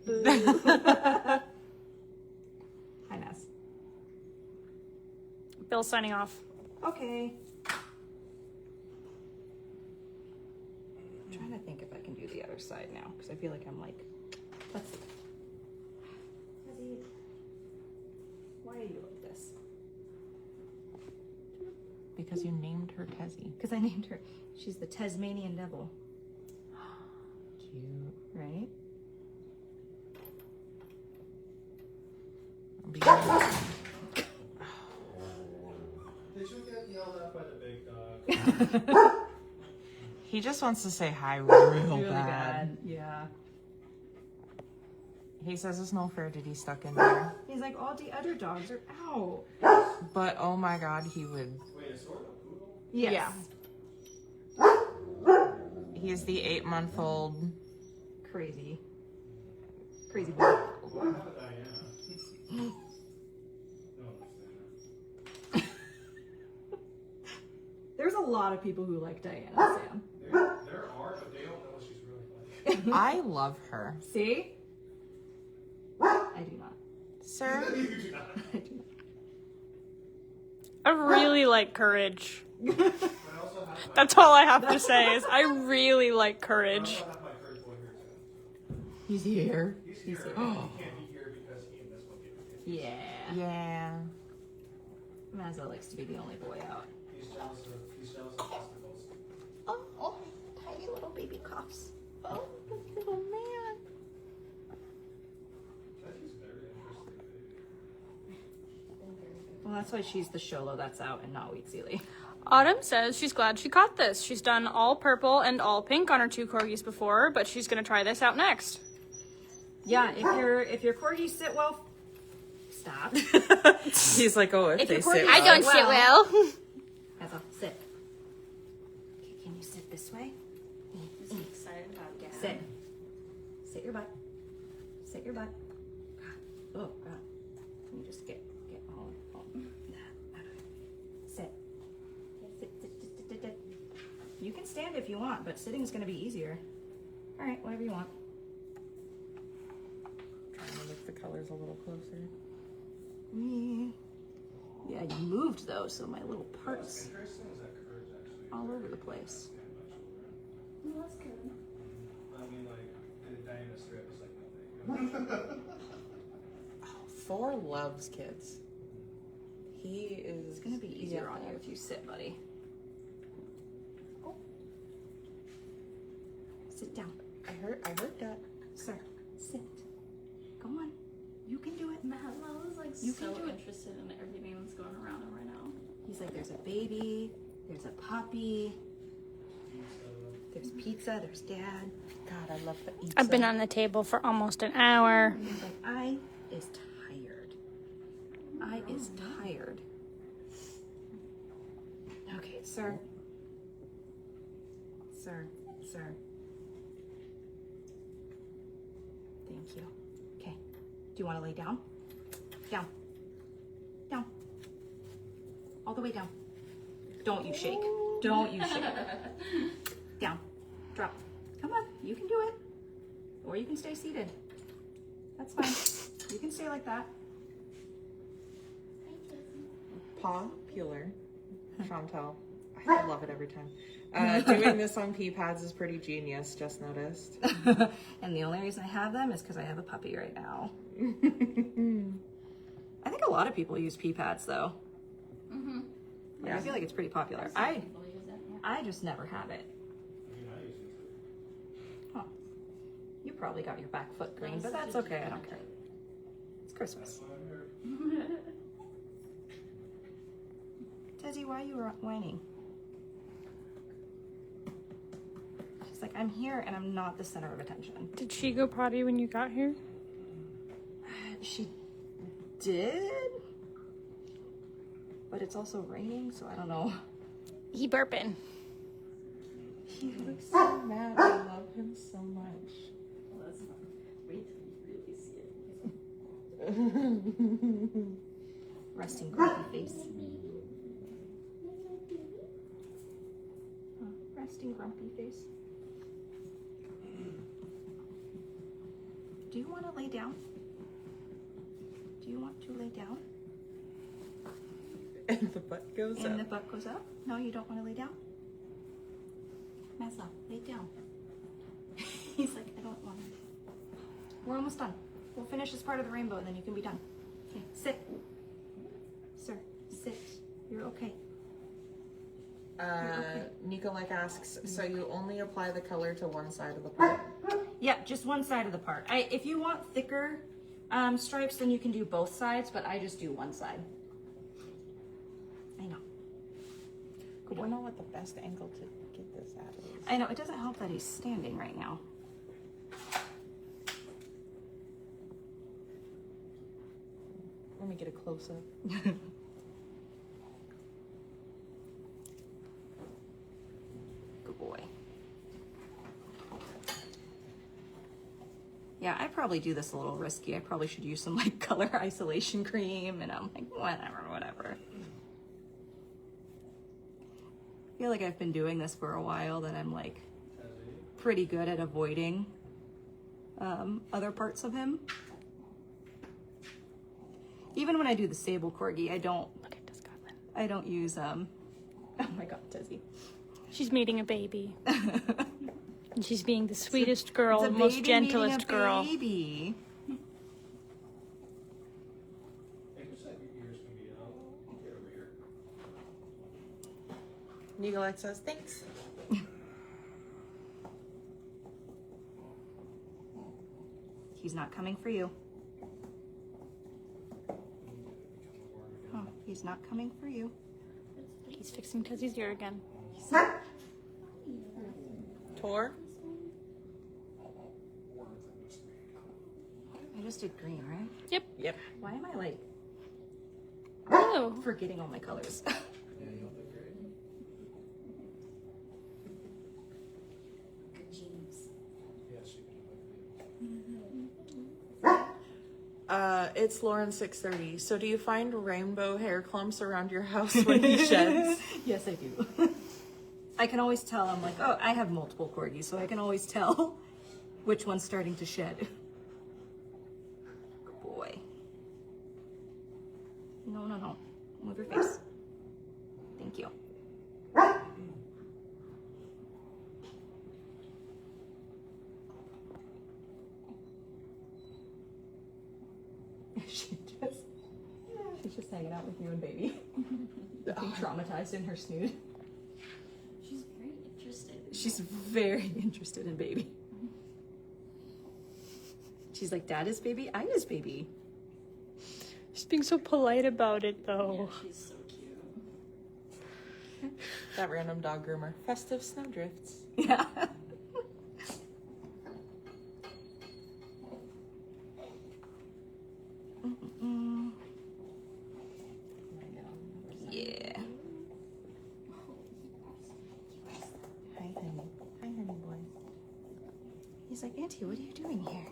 Boo. Hi, Ness. Bill's signing off. Okay. I'm trying to think if I can do the other side now, because I feel like I'm like, let's see. Tezzy, why are you like this? Because you named her Tezzy. Because I named her. She's the Tasmanian devil, Cute. right? Did you get yelled at by the big dog? He just wants to say hi real Really bad. bad. Yeah. He says it's no fair that he's stuck in there. He's like, all the other dogs are out. But oh my god, he would. Wait, a sort of poodle? Yes. Yeah. He is the 8-month-old. Crazy. Crazy boy. Well, I have a Diana. No, it's Diana. There's a lot of people who like Diana, Sam. There are, but they don't know what she's really like. I love her. See? I do not. Sir? You do not. I do not. I really like Courage. I also have my, That's all I have to say is I really like I Courage. also have my courage boy here too. He's here. He's here. He can't be here because he and this one get together. Yeah. Yeah. Mazza likes to be the only boy out. He's jealous of testicles. Oh, tiny little baby coughs. Oh, little man. Teddy's very interesting baby. Well, that's why she's the Sholo that's out and not Wheat Sealy. Autumn says she's glad she caught this. She's done all purple and all pink on her 2 corgis before, but she's gonna try this out next. Yeah, if your corgis sit well, stop. He's like, oh, if If they you're sit corgi- I well. don't sit well. Mazza, sit. Okay, can you sit this way? I'm excited about Gab. Sit. Sit your butt. Sit your butt. God. Oh, God. Let me just get all that out of it. Sit. Sit. You can stand if you want, but sitting is going to be easier. All right, whatever you want. Trying to make the colors a little closer. Yeah, you moved though, so my little parts Interesting is that courage actually. all over the place. Well, that's good. I mean, like, the Diana strip is like nothing. Thor loves kids. He is. It's going to be easier on you if you sit, buddy. Oh. Sit down. I heard that. Sir, sit. Go on. You can do it. Matt is like You so can do it. interested in everything that's going around him right now. He's like, there's a baby, there's a puppy, there's pizza, there's dad. God, I love the pizza. I've been on the table for almost an hour. And he's like, I is tired. I is tired. Okay, sir. Sir. Thank you. Okay. Do you want to lay down? Down. Down. All the way down. Don't you shake. Don't you shake. Down. Drop. Come on. You can do it. Or you can stay seated. That's fine. You can stay like that. Popular. Chantel. I love it every time. Doing this on Peekaboo is pretty genius, just noticed. And the only reason I have them is because I have a puppy right now. I think a lot of people use pee pads though. Mm-hmm. Yeah, I feel like it's pretty popular. I People use it, yeah. just never have it. I mean, I use it. Huh. You probably got your back foot green, but that's okay. I don't care. It's Christmas. Desi, why are you whining? She's like, I'm here and I'm not the center of attention. Did she go potty when you got here? She did, but it's also raining, so I don't know. He burping. He looks so mad. I love him so much. Well, that's not. Wait till you really see it. Resting grumpy face. Resting grumpy face. Do you want to lay down? Do you want to lay down? And the butt goes And up. the butt goes up? No, you don't want to lay down? Massa, lay down. He's like, I don't want to. We're almost done. We'll finish this part of the rainbow and then you can be done. Okay, sit. Sir, sit. You're okay. Nico asks, so you only apply the color to one side of the part? Yeah, just one side of the part. If you want thicker stripes, then you can do both sides, but I just do one side. I know. I don't know what the best angle to get this at is. I know, it doesn't help that he's standing right now. Let me get a close-up. Good boy. Yeah, I probably do this a little risky. I probably should use some like color isolation cream, and I'm like, whatever. I feel like I've been doing this for a while, that I'm like pretty good at avoiding other parts of him. Even when I do the sable corgi, I don't use oh my god, Desi. She's meeting a baby. And she's being the sweetest girl, It's a the most baby gentlest meeting a girl. baby. Hey, just like your ears can be out. Get over here. Nico says, thanks. He's not coming for you. Oh, he's not coming for you. He's fixing Tezzy's ear again. Tor? I just did green, right? Yep. Yep. Why am I like Oh. forgetting all my colors? Yeah, you look great. Good genes. Yes, you can look It's Lauren630. So do you find rainbow hair clumps around your house when he sheds? Yes, I do. I can always tell. I'm like, oh, I have multiple corgis, so I can always tell which one's starting to shed. Good boy. No. Move your face. Thank you. She's just hanging out with you and baby. Being traumatized in her snood. She's very interested. She's very interested in baby. She's like, Dad is baby, I is baby. She's being so polite about it, though. Yeah, she's so cute. That random dog groomer. Festive snowdrifts. Yeah. Yeah. Hi, honey. Hi, honey boy. He's like, Auntie, what are you doing here?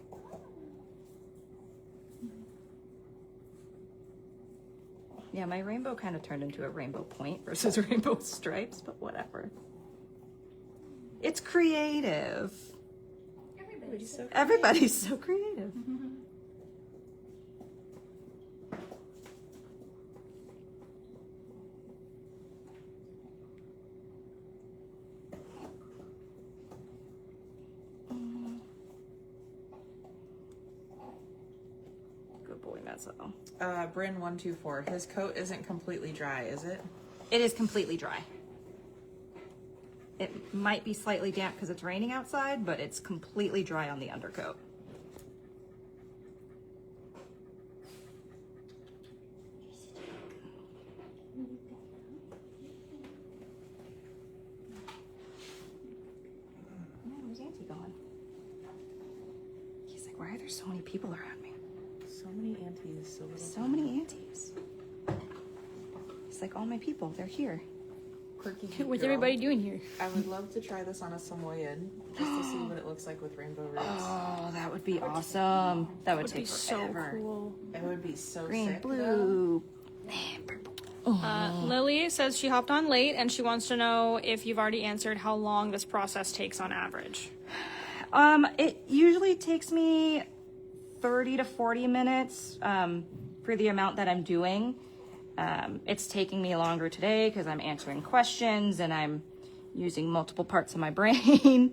Yeah, my rainbow kind of turned into a rainbow point versus rainbow stripes, but whatever. It's creative. Everybody's so creative. Good boy, Mezzo. Bryn124. His coat isn't completely dry, is it? It is completely dry. It might be slightly damp because it's raining outside, but it's completely dry on the undercoat. Oh, where's Auntie gone? He's like, why are there so many people around me? So many aunties. So many aunties. It's like all my people, they're here. Quirky What's girl. everybody doing here? I would love to try this on a Samoyed just to see what it looks like with rainbow roots. Oh, that would be awesome. That would Would be take so forever. cool. It would be so Green, sick. blue, and purple. Lily says she hopped on late and she wants to know if you've already answered how long this process takes on average. It usually takes me 30 to 40 minutes for the amount that I'm doing. It's taking me longer today because I'm answering questions and I'm using multiple parts of my brain.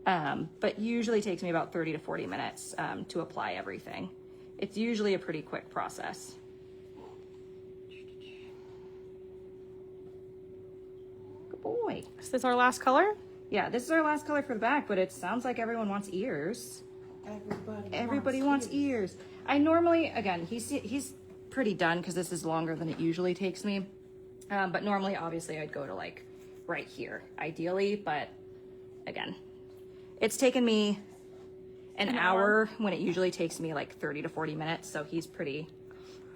But usually takes me about 30 to 40 minutes to apply everything. It's usually a pretty quick process. Good boy. Is this our last color? Yeah, this is our last color for the back, but it sounds like everyone wants ears. Everybody wants ears. I normally, again, he's pretty done because this is longer than it usually takes me. But normally, obviously, I'd go to like right here, ideally. But again, it's taken me an hour when it usually takes me like 30 to 40 minutes. So he's pretty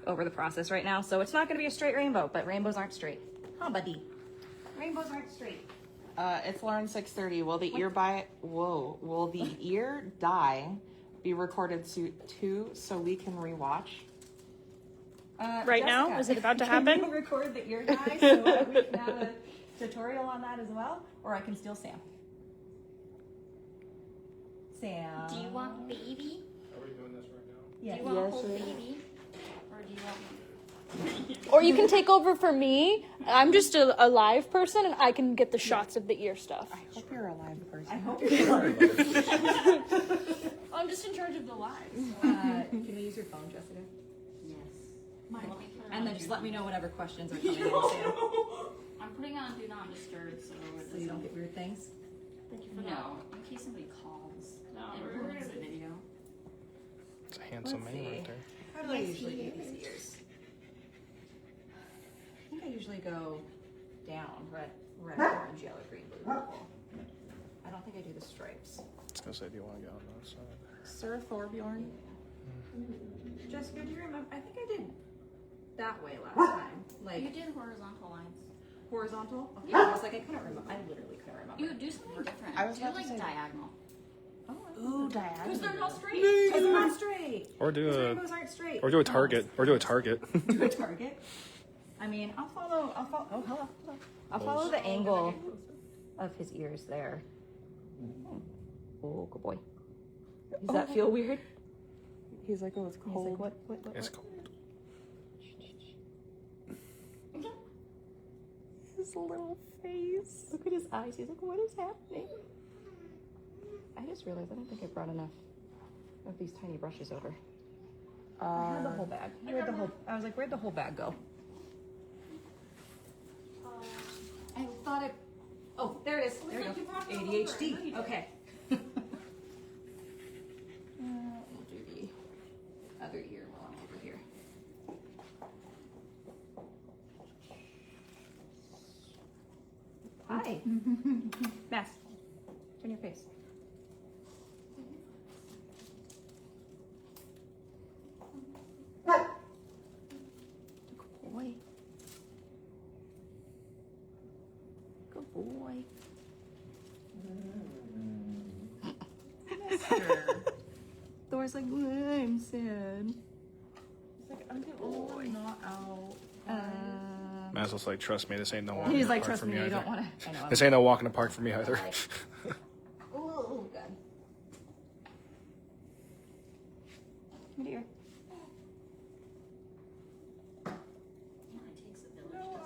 over the process right now. So it's not going to be a straight rainbow, but rainbows aren't straight. Huh, buddy? Rainbows aren't straight. It's Lauren 630. Will the ear dye be recorded too so we can rewatch? Right now? Jessica, Is it about to can happen? you record the ear dye so we can have a tutorial on that as well? Or I can steal Sam. Sam. Do you want baby? Are we doing this right now? Yeah. Do you want Yes, whole sir. baby? Or do you want Or you can take over for me. I'm just a live person and I can get the shots of the ear stuff. I hope you're a live person. I hope you're I'm just in charge of the lives. Can we use your phone, Jessica? Yes. And then just let me know whatever questions are coming in, Sam. I'm putting on Do Not Disturb so it So you don't get weird things. No, in case somebody calls. It ruins the video. It's a handsome Let's man see. right there. How do I usually do these ears? I think I usually go down, red, orange, yellow, green, blue, purple. I don't think I do the stripes. I was gonna say, do you want to get on that side? Sir Thorbjorn? Jessica, do you remember? I think I did that way last time. Like You did horizontal lines. horizontal? Okay, I was like, I couldn't remember. I literally couldn't remember. You do something different. I was do about to like say- diagonal. Ooh, diagonal. Because they're not straight. Because they're not straight. Or do These a rainbows aren't straight. or do a target. Or do a target. Do a target. I mean, I'll follow. Oh, hello. I'll follow the angle of his ears there. Oh, good boy. Does that feel weird? He's like, oh, it's He's cold. like, what? It's cold. His little face. Look at his eyes. He's like, what is happening? I just realized I don't think I brought enough of these tiny brushes over. I had the whole bag. I was like, where'd the whole bag go? I thought it. Oh, there it is. There you go. ADHD. Okay. We'll do the other ear while I'm over here. Hi. Mass. Turn your face. Good boy. Good boy. Thor's like, I'm sad. He's like, I'm the only one not out. Mazel's like, trust me, this ain't no walk in He's the like, park trust for me, me you either. don't want to. I know. This ain't no walk in the park for me either. Oh, God. Come here. It takes a village,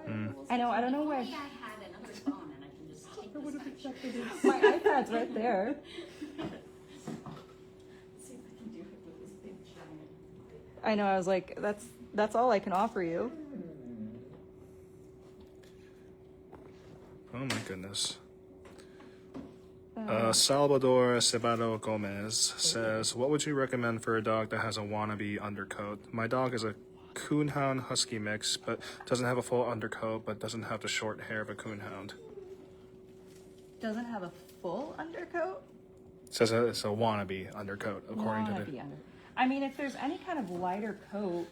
doesn't it? I know. I don't know where. Maybe I had another phone and I can just take this back. My iPad's right there. See if I can do it with this big giant. I know. I was like, that's all I can offer you. Oh my goodness. Salvador Cebado Gomez says, what would you recommend for a dog that has a wannabe undercoat? My dog is a coonhound husky mix, but doesn't have a full undercoat, but doesn't have the short hair of a coonhound. Doesn't have a full undercoat? Says it's a wannabe undercoat, according to the... I mean, if there's any kind of lighter coat,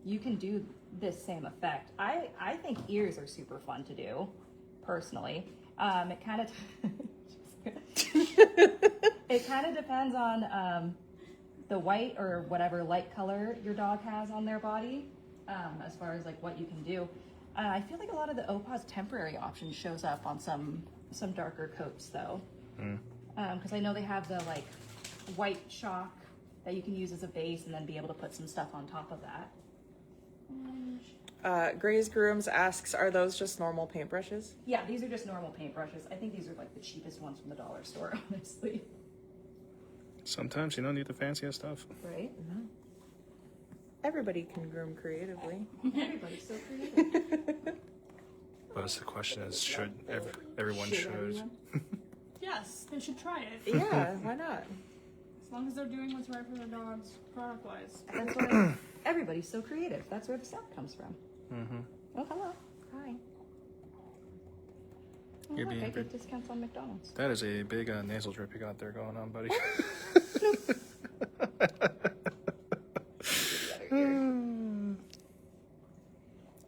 you can do this same effect. I think ears are super fun to do, personally. It kind of it kind of depends on the white or whatever light color your dog has on their body, as far as like what you can do. I feel like a lot of the OPAWZ temporary option shows up on some darker coats though, because I know they have the like white chalk that you can use as a base and then be able to put some stuff on top of that. Gray's Grooms asks, are those just normal paintbrushes? Yeah, these are just normal paintbrushes. I think these are like the cheapest ones from the dollar store, honestly. Sometimes you don't need the fanciest stuff. Right? Everybody can groom creatively. Everybody's so creative. But the question is, should everyone should? Everyone? Yes, they should try it. Yeah, why not? As long as they're doing what's right for their dogs, product-wise. That's why everybody's so creative. That's where the sound comes from. Mm-hmm. Oh, hello. Hi. Oh, You're look, being I big. get discounts on McDonald's. That is a big nasal drip you got there going on, buddy.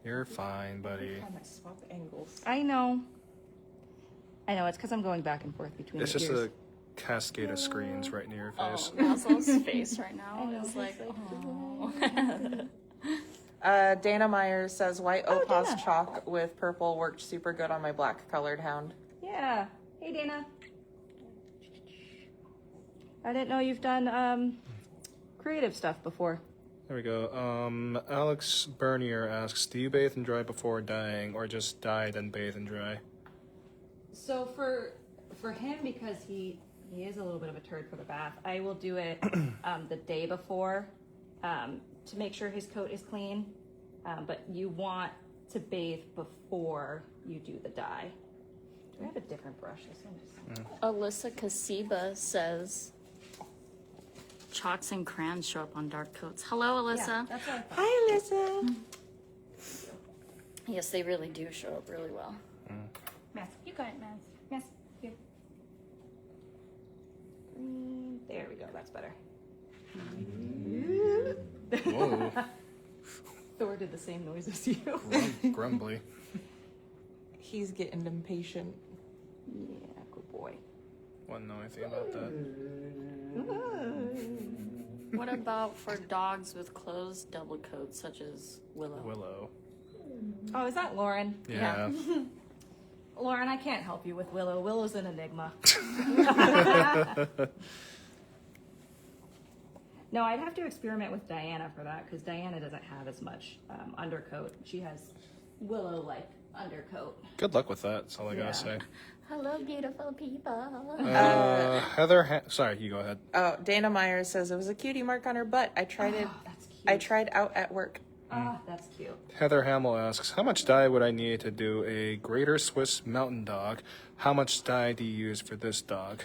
You're fine, buddy. I'm gonna swap angles. I know. It's because I'm going back and forth between It's the just ears. a cascade of screens right near your face. Oh, Basil's face right now I know, is like, he's oh. Dana Myers says, white Oh, OPAWZ Dana. chalk with purple worked super good on my black colored hound. Yeah. Hey, Dana. I didn't know you've done creative stuff before. There we go. Alex Bernier asks, do you bathe and dry before dyeing, or just dye then bathe and dry? So for him, because he is a little bit of a turd for the bath, I will do it the day before to make sure his coat is clean. But you want to bathe before you do the dye. Do I have a different brush? Alyssa Kasiba says, chalks and crayons show up on dark coats. Hello, Alyssa. Yeah, that's what I thought. Hi, Alyssa. Yes, they really do show up really well. Math. You got it, Math. Yes. Here. Green. There we go. That's better. Whoa. Thor did the same noise as you. Grumbly. He's getting impatient. Yeah, good boy. Wouldn't know anything about that. What about for dogs with closed double coats, such as Willow? Willow. Oh, is that Lauren? Yeah. Lauren, I can't help you with Willow. Willow's an enigma. No, I'd have to experiment with Diana for that, because Diana doesn't have as much undercoat. She has Willow-like undercoat. Good luck with that. That's all I Yeah. gotta say. Hello, beautiful people. Heather, sorry, you go ahead. Oh, Dana Myers says, it was a cutie mark on her butt. I tried it. That's cute. I tried out at work. Ah, that's cute. Heather Hamill asks, how much dye would I need to do a Greater Swiss Mountain Dog? How much dye do you use for this dog?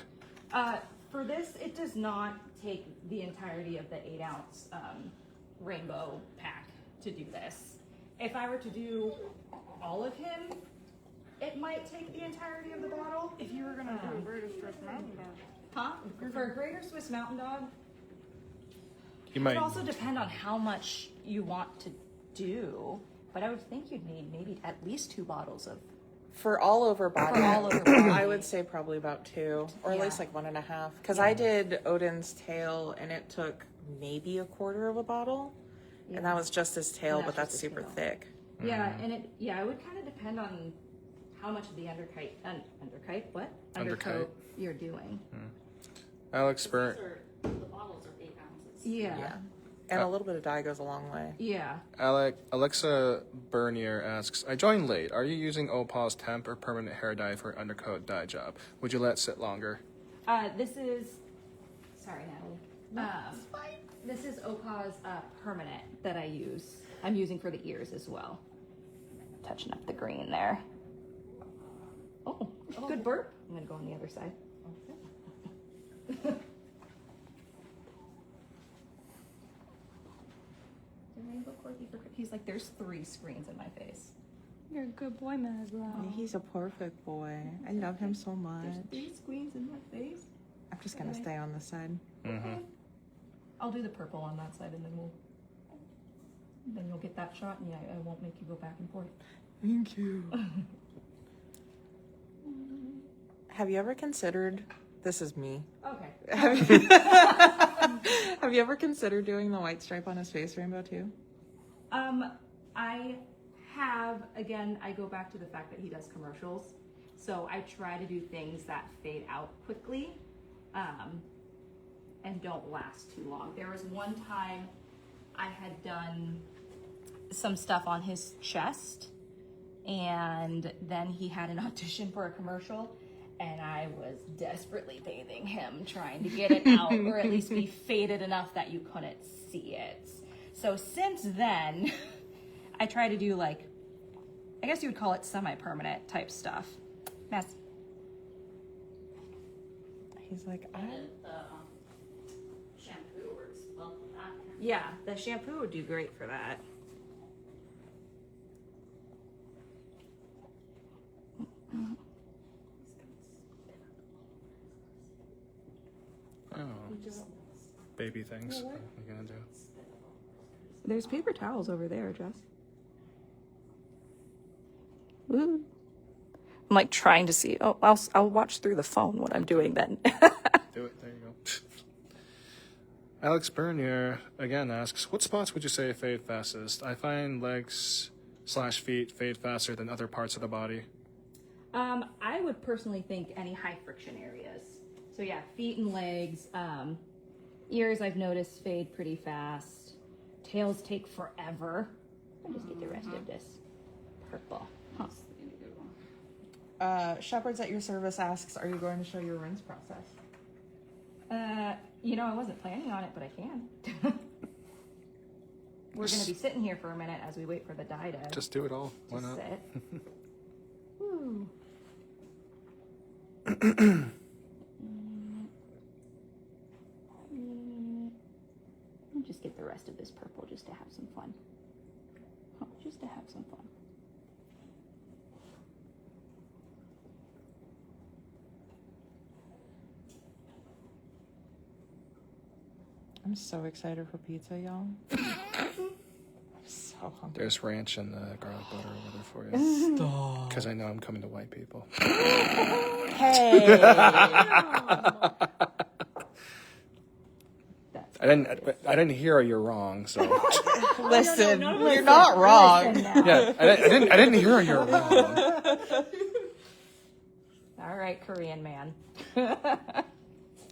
For this, it does not take the entirety of the 8-ounce rainbow pack to do this. If I were to do all of him, it might take the entirety of the bottle. If you were gonna do a Greater Swiss Mountain Dog. Huh? For a Greater Swiss Mountain Dog, You it might. would also depend on how much you want to do, but I would think you'd need maybe at least 2 bottles of For all over body, For all over body. I would say probably about 2, or at Yeah. least like 1.5. Because I did Odin's tail, and it took maybe a quarter of a bottle, and that was just his tail, And but that's that's just his super tail. thick. Yeah, and it would kind of depend on how much of the undercoat Undercoat. you're doing. Alex Burn. The bottles are 8 ounces. Yeah. And a little bit of dye goes a long way. Yeah. Alexa Bernier asks, I joined late. Are you using OPAWS temp or permanent hair dye for undercoat dye job? Would you let it sit longer? This is, sorry, Natalie. This is OPAWS permanent that I use. I'm using for the ears as well. Touching up the green there. Oh, good burp. I'm gonna go on the other side. Okay. He's like, there's 3 screens in my face. You're a good boy, Maslow. He's a perfect boy. I love him so much. There's 3 screens in my face. I'm just gonna stay on this side. I'll do the purple on that side, and then you'll get that shot, and yeah, I won't make you go back and forth. Thank you. Have you ever considered? This is me. Okay. Have you ever considered doing the white stripe on his face rainbow too? I have, again, I go back to the fact that he does commercials. So I try to do things that fade out quickly, and don't last too long. There was one time I had done some stuff on his chest, and then he had an audition for a commercial, and I was desperately bathing him, trying to get it out, or at least be faded enough that you couldn't see it. So since then, I try to do like, I guess you would call it semi-permanent type stuff. Mess. He's like, Shampoo works well for that. Yeah, the shampoo would do great for that. Oh. Baby things. What are you gonna do? There's paper towels over there, Jess. Ooh. I'm like trying to see. Oh, I'll watch through the phone what I'm doing then. Do it. There you go. Alex Bernier again asks, what spots would you say fade fastest? I find legs/feet fade faster than other parts of the body. I would personally think any high friction areas. So yeah, feet and legs. Ears I've noticed fade pretty fast. Tails take forever. I'll just get the rest of this purple. Huh. Shepherds at your service asks, are you going to show your rinse process? You know, I wasn't planning on it, but I can. We're going to be sitting here for a minute as we wait for the dye to Just do it all. Why not? sit. Woo. I'll just get the rest of this purple just to have some fun. Oh, just to have some fun. I'm so excited for pizza, y'all. I'm so hungry. There's ranch and garlic butter over there for you. Stop. Because I know I'm coming to white people. Hey. I didn't hear you're wrong, so Listen, you're not wrong. yeah, I didn't hear you're wrong. All right, Korean man.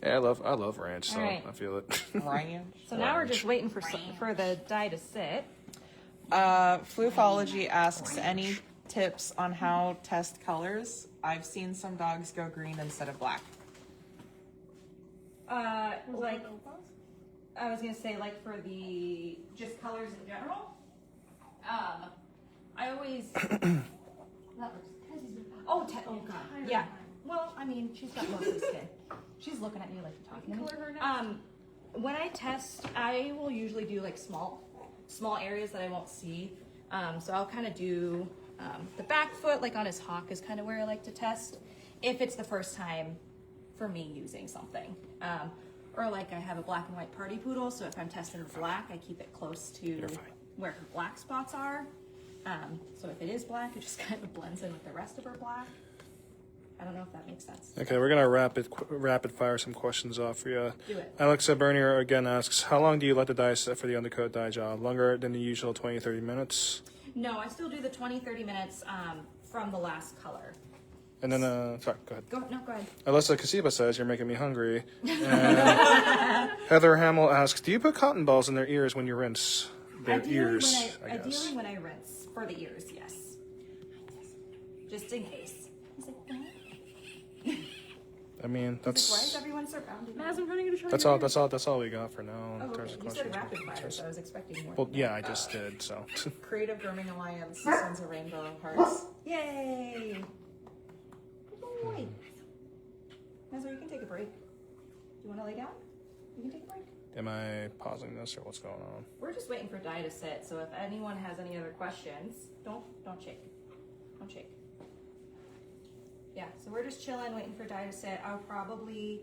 Yeah, I love ranch, so All right. I feel it. Ranch. So now we're just waiting for the dye to sit. Floofology asks, any tips on how test colors? I've seen some dogs go green instead of black. Like, I was gonna say, like, for the just colors in general. I always. Oh god, yeah. Well, I mean, she's got mostly skin. She's looking at me like you're talking to me. When I test, I will usually do like small areas that I won't see. So I'll kind of do the back foot, like on his hock, is kind of where I like to test if it's the first time for me using something. Or like I have a black and white party poodle, so if I'm testing black, I keep it close to where her black spots are. So if it is black, it just kind of blends in with the rest of her black. I don't know if that makes sense. Okay, we're gonna rapid fire some questions off for you. Do it. Alexa Bernier again asks, how long do you let the dye set for the undercoat dye job? Longer than the usual 20-30 minutes? No, I still do the 20-30 minutes from the last color. And then, sorry, go ahead. Go ahead. Alyssa Kasiba says, you're making me hungry. And Heather Hamill asks, do you put cotton balls in their ears when you rinse their ears? Ideally when I rinse, for the ears, yes. Just in case. He's like, what? I mean, Why is that's everyone surrounding me? Maz, I'm trying to get a shot. that's all we got for now. Oh, in terms okay. of You said questions. rapid fire, so I was expecting more. Well, yeah, I just did, so. Creative Grooming Alliance sends a rainbow of hearts. Yay! Good boy. Meslo, you can take a break. Do you want to lay down? You can take a break. Am I pausing this or what's going on? We're just waiting for Di to sit, so if anyone has any other questions, don't shake. Don't shake. Yeah, so we're just chilling, waiting for Di to sit. I'll probably...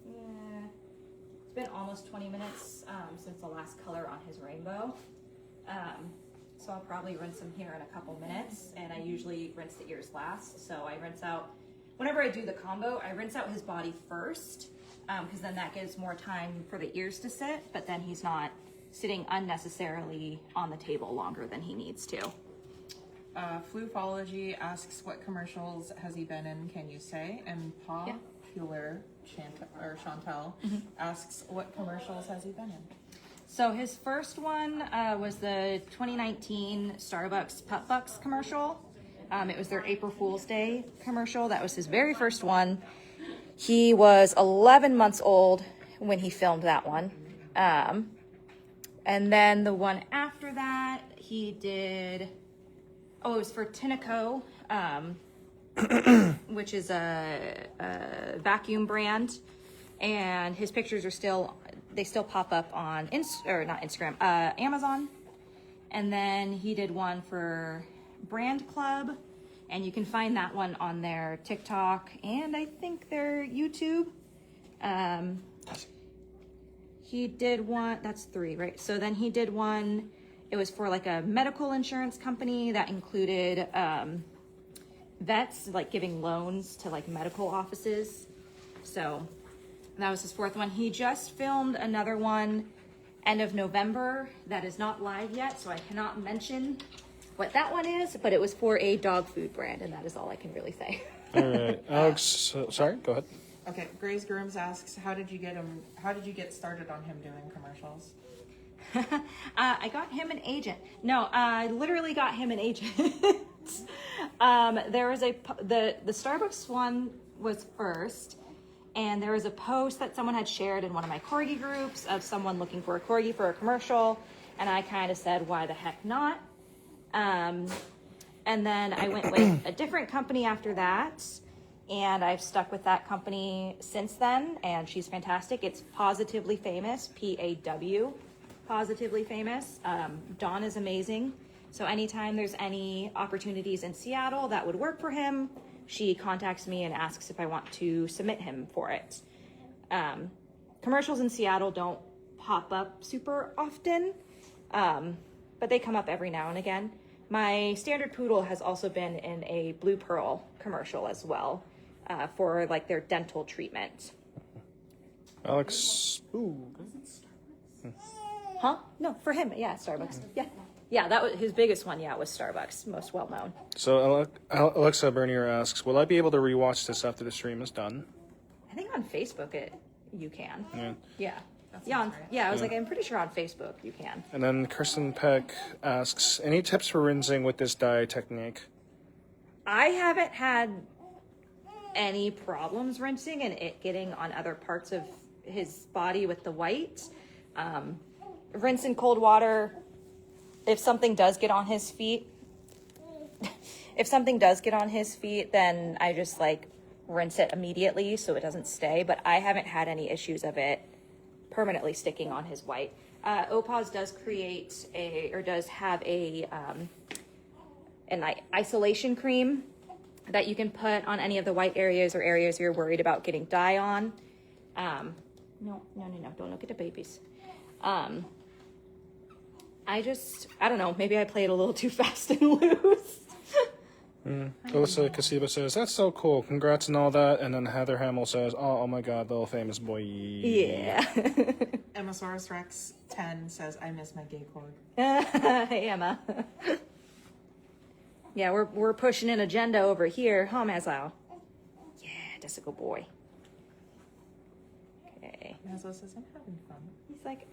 it's been almost 20 minutes since the last color on his rainbow. So I'll probably rinse him here in a couple minutes, and I usually rinse the ears last. So I rinse out, whenever I do the combo, I rinse out his body first, because then that gives more time for the ears to sit, but then he's not sitting unnecessarily on the table longer than he needs to. Flufology asks, what commercials has he been in, can you say? And Popular Chantel asks, what commercials has he been in? So his first one was the 2019 Starbucks Pup Bucks commercial. It was their April Fool's Day commercial. That was his very first one. He was 11 months old when he filmed that one. And then the one after that, he did... Oh, it was for Tinaco, which is a vacuum brand. And his pictures are still... They still pop up on Amazon. And then he did one for Brand Club, and you can find that one on their TikTok and I think their YouTube. He did one, that's 3, right? So then he did one, it was for like a medical insurance company that included vets, like giving loans to like medical offices. So that was his 4th one. He just filmed another one end of November that is not live yet, so I cannot mention what that one is, but it was for a dog food brand, and that is all I can really say. All right, Alex. Sorry, go ahead. Okay, Gray's Grooms asks, how did you get started on him doing commercials? I got him an agent. No, I literally got him an agent. There was the Starbucks one was first. And there was a post that someone had shared in one of my corgi groups of someone looking for a corgi for a commercial. And I kind of said, why the heck not? And then I went with a different company after that. And I've stuck with that company since then. And she's fantastic. It's Positively Famous, P-A-W, Positively Famous. Dawn is amazing. So anytime there's any opportunities in Seattle that would work for him, she contacts me and asks if I want to submit him for it. Commercials in Seattle don't pop up super often, but they come up every now and again. My standard poodle has also been in a Blue Pearl commercial as well, for like their dental treatment. Alex. Ooh. Huh? No, for him, yeah, Starbucks. Yeah, that was his biggest one. Yeah, was Starbucks, most well known. So Alexa Bernier asks, will I be able to rewatch this after the stream is done? I think on Facebook you can. Yeah. Yeah. I was like, I'm pretty sure on Facebook you can. And then Kirsten Peck asks, any tips for rinsing with this dye technique? I haven't had any problems rinsing and it getting on other parts of his body with the white. Rinse in cold water. If something does get on his feet, then I just like rinse it immediately so it doesn't stay. But I haven't had any issues of it permanently sticking on his white. OPAWZ does have an isolation cream that you can put on any of the white areas or areas you're worried about getting dye on. No, don't look at the babies. I don't know, maybe I played a little too fast and loose. Alyssa Casiba says, that's so cool, congrats and all that. And then Heather Hamill says, oh my god, little famous boy. Yeah. Emmasaurus Rex 10 says, I miss my gay cord. Hey, Emma. Yeah, we're pushing an agenda over here, huh, Maslow? Yeah, that's a good boy. Okay. Maslow says, I'm having fun. He's like,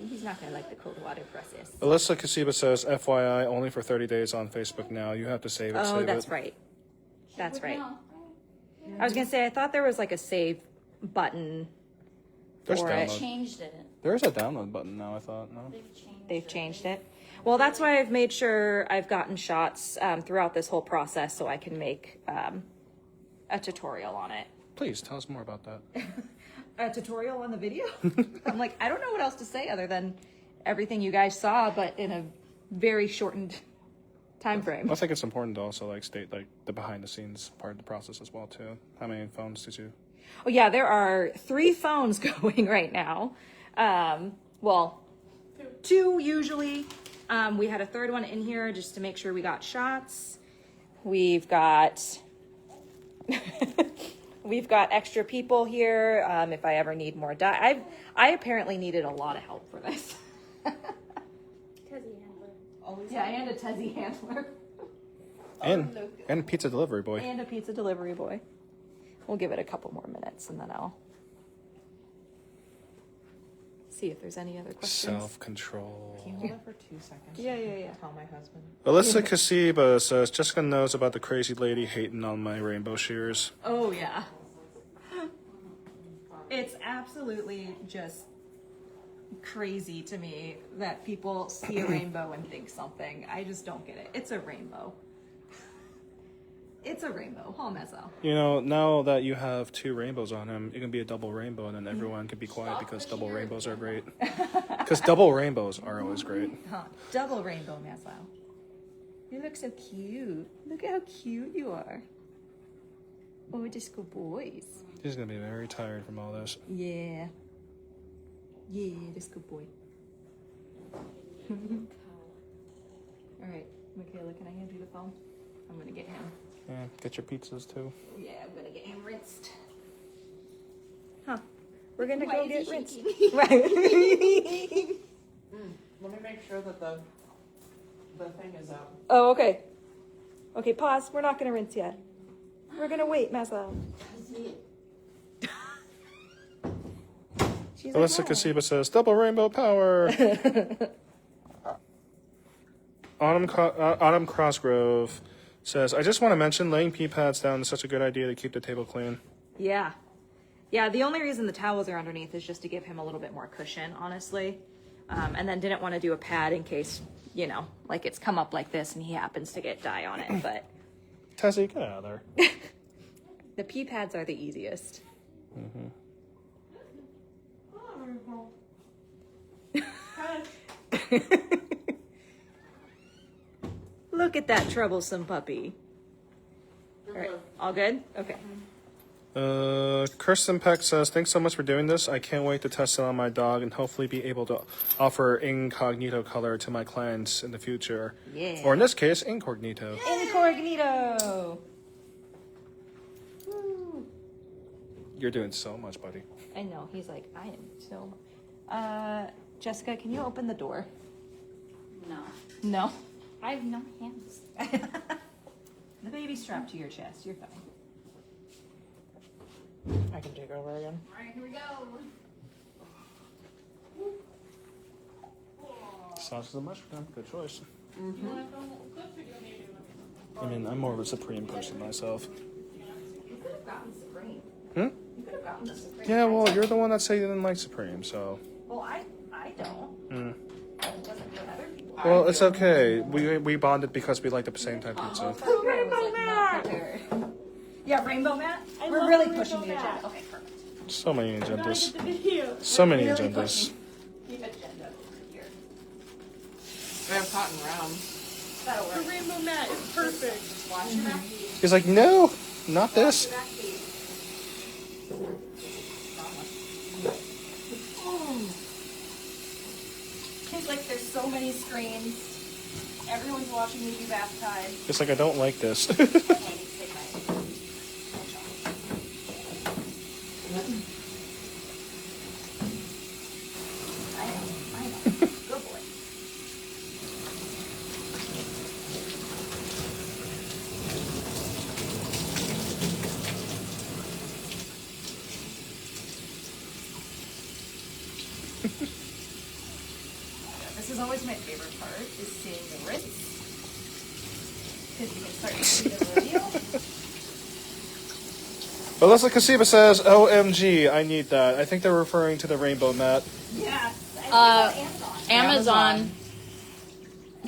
he's not gonna like the cold water process. Alyssa Casiba says, FYI, only for 30 days on Facebook now. You have to save it. Oh, that's right. That's right. I was gonna say, I thought there was like a save button There's for it. download. Changed it. There is a download button now, I thought. No? They've changed it. Well, that's why I've made sure I've gotten shots throughout this whole process so I can make a tutorial on it. Please tell us more about that. A tutorial on the video? I'm like, I don't know what else to say other than everything you guys saw, but in a very shortened time frame. I think it's important to also like state like the behind the scenes part of the process as well too. How many phones did you? Oh yeah, there are 3 phones going right now. Well, 2 usually. We had a 3rd one in here just to make sure we got shots. We've got we've got extra people here. If I ever need more dye, I apparently needed a lot of help for this. Yeah, and a Tezzy handler. And pizza delivery boy. And a pizza delivery boy. We'll give it a couple more minutes and then I'll see if there's any other questions. Self-control. Can you hold it for 2 seconds? Yeah. Tell my husband. Alyssa Kasiba says, Jessica knows about the crazy lady hating on my rainbow shears. Oh yeah. It's absolutely just crazy to me that people see a rainbow and think something. I just don't get it. It's a rainbow. It's a rainbow. Halmezzo. You know, now that you have 2 rainbows on him, it can be a double rainbow, and then everyone can be quiet because double rainbows are great. Because double rainbows are always great. Huh. Double rainbow, Mazzo. You look so cute. Look at how cute you are. Oh, disco boys. He's gonna be very tired from all this. Yeah. Yeah, disco boy. All right, Michaela, can I hand you the phone? I'm gonna get him. Yeah, get your pizzas too. Yeah, I'm gonna get him rinsed. Huh. We're gonna Why go is get he rinsed. shaking? Right. Let me make sure that the thing is out. Oh, okay. Okay, pause. We're not gonna rinse yet. We're gonna wait, Massa. She's Alyssa like, "No." Kasiba says, double rainbow power. Autumn Crossgrove says, I just want to mention laying pee pads down is such a good idea to keep the table clean. Yeah. Yeah, the only reason the towels are underneath is just to give him a little bit more cushion, honestly. And then didn't want to do a pad in case, you know, like it's come up like this and he happens to get dye on it, but... Tessie, get out of there. The pee pads are the easiest. Mm-hmm. Look at that troublesome puppy. All right, all good? Okay. Kirsten Peck says, thanks so much for doing this. I can't wait to test it on my dog and hopefully be able to offer incognito color to my clients in the future. Yeah. Or in this case, incognito. Incognito! Woo. You're doing so much, buddy. I know, he's like, I am so... Jessica, can you open the door? No. No? I have no hands. The baby's strapped to your chest, you're fine. I can take over again. Alright, here we go. Sausage and mushroom, good choice. You want to film clips or do you want me to do them? I mean, I'm more of a Supreme person myself. You could have gotten Supreme. Hmm? You could have gotten the Supreme. Yeah, well, you're the one that said you didn't like Supreme, so... Well, I don't. Hmm. It wasn't for other people. Well, it's okay. We bonded because we like the same type of pizza. Rainbow Mat! Yeah, Rainbow Mat? We're really pushing the agenda. Okay, perfect. So many Gotta agendas. get the video. So many Really agendas. pushing the agenda over here. We have cotton round. That'll The work. rainbow mat is perfect. Watch your back. He's like, no, not this. Back feet. It's like there's so many screens. Everyone's watching me do bath time. It's like, I don't like this. I know. Good boy. This is always my favorite part, is seeing the rinse. Because you can start to see the reveal. Alyssa Kasiba says, OMG, I need that. I think they're referring to the rainbow mat. Yeah. Amazon. I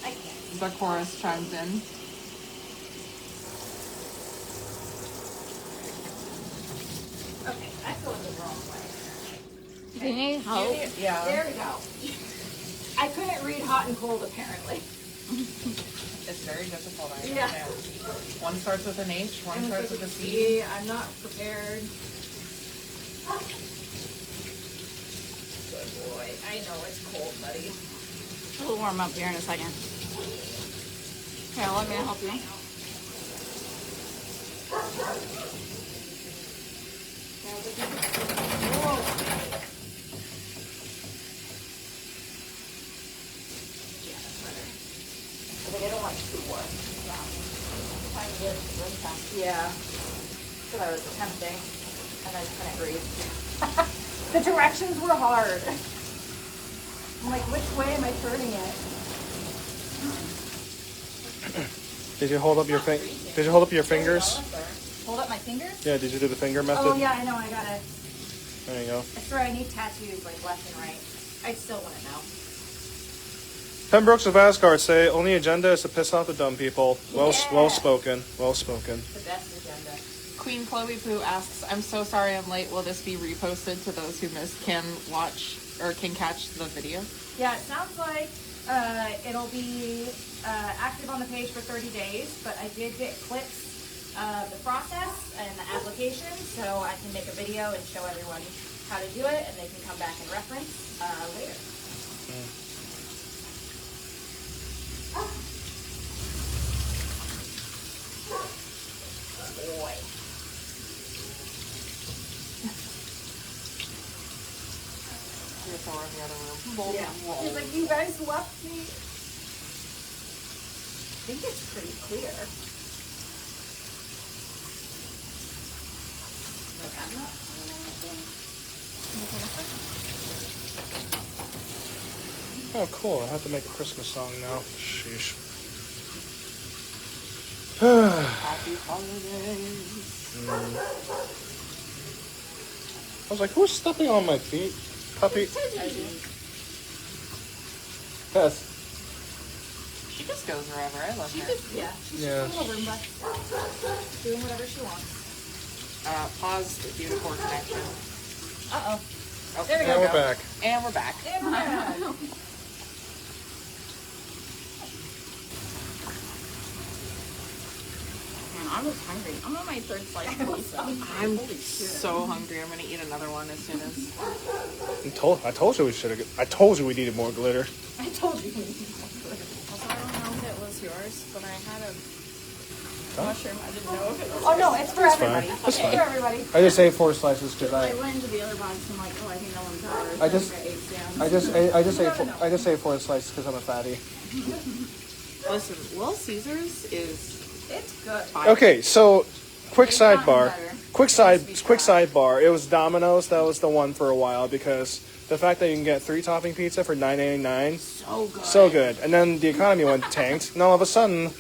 can't. The chorus chimes in. Okay, that's going the wrong way. Do you need help? Yeah. There we go. I couldn't read hot and cold apparently. It's very difficult. I Yeah. understand. One starts with an H, one starts with a C. I'm not prepared. Good boy. I know it's cold, buddy. It'll warm up here in a second. Here, let me help you. I don't want too warm. Trying to get it to room temp. Yeah. So I was attempting, and I couldn't breathe. The directions were hard. I'm like, which way am I turning it? Did you hold up your Did you hold up your fingers? Hold up my fingers? Yeah. Did you do the finger method? Oh yeah, I know. I gotta. There you go. I swear I need tattoos like left and right. I still wouldn't know. Pembrokes of Asgard say only agenda is to piss off the dumb people. Well Yeah. spoken. Well spoken. The best agenda. Queen Chloe Poo asks, I'm so sorry I'm late. Will this be reposted to those who missed can watch or can catch the video? Yeah, it sounds like it'll be active on the page for 30 days, but I did get clips of the process and the application, so I can make a video and show everyone how to do it, and they can come back and reference later. Boy. Here's the one in the other room. Yeah. She's like, you guys left me. I think it's pretty clear. Like, I'm not seeing anything. Oh, cool. I have to make a Christmas song now. Sheesh. Happy holidays. I was like, who's stepping on my feet? Puppy. Yes. She just goes wherever. I love her. Yeah, she's Yeah. just a little Roomba. Doing whatever she wants. Pause due to poor connection. Uh-oh. Oh, There we Now go. we're back. And we're back. There we go. Man, I was hungry. I'm on my third slice of pizza. I'm so hungry. I'm gonna eat another one as soon as. I told you we should have. I told you we needed more glitter. I told you. Also, I don't know if it was yours, but I had a mushroom. I didn't know if it was Oh, no, it's for everybody. fine. It's It's for fine. everybody. I just ate 4 slices because I went into the other box and I'm like, oh, I think that one's ours. I just- I ate down. I just ate 4 slices because I'm a fatty. Listen, Little Caesars is It's good. fire. Okay, so quick It's gotten sidebar. better. Quick sidebar. It was Domino's that was the one for a while because the fact that you can get 3 topping pizza for $9.99, So good. so good. And then the economy went tanked, and all of a sudden,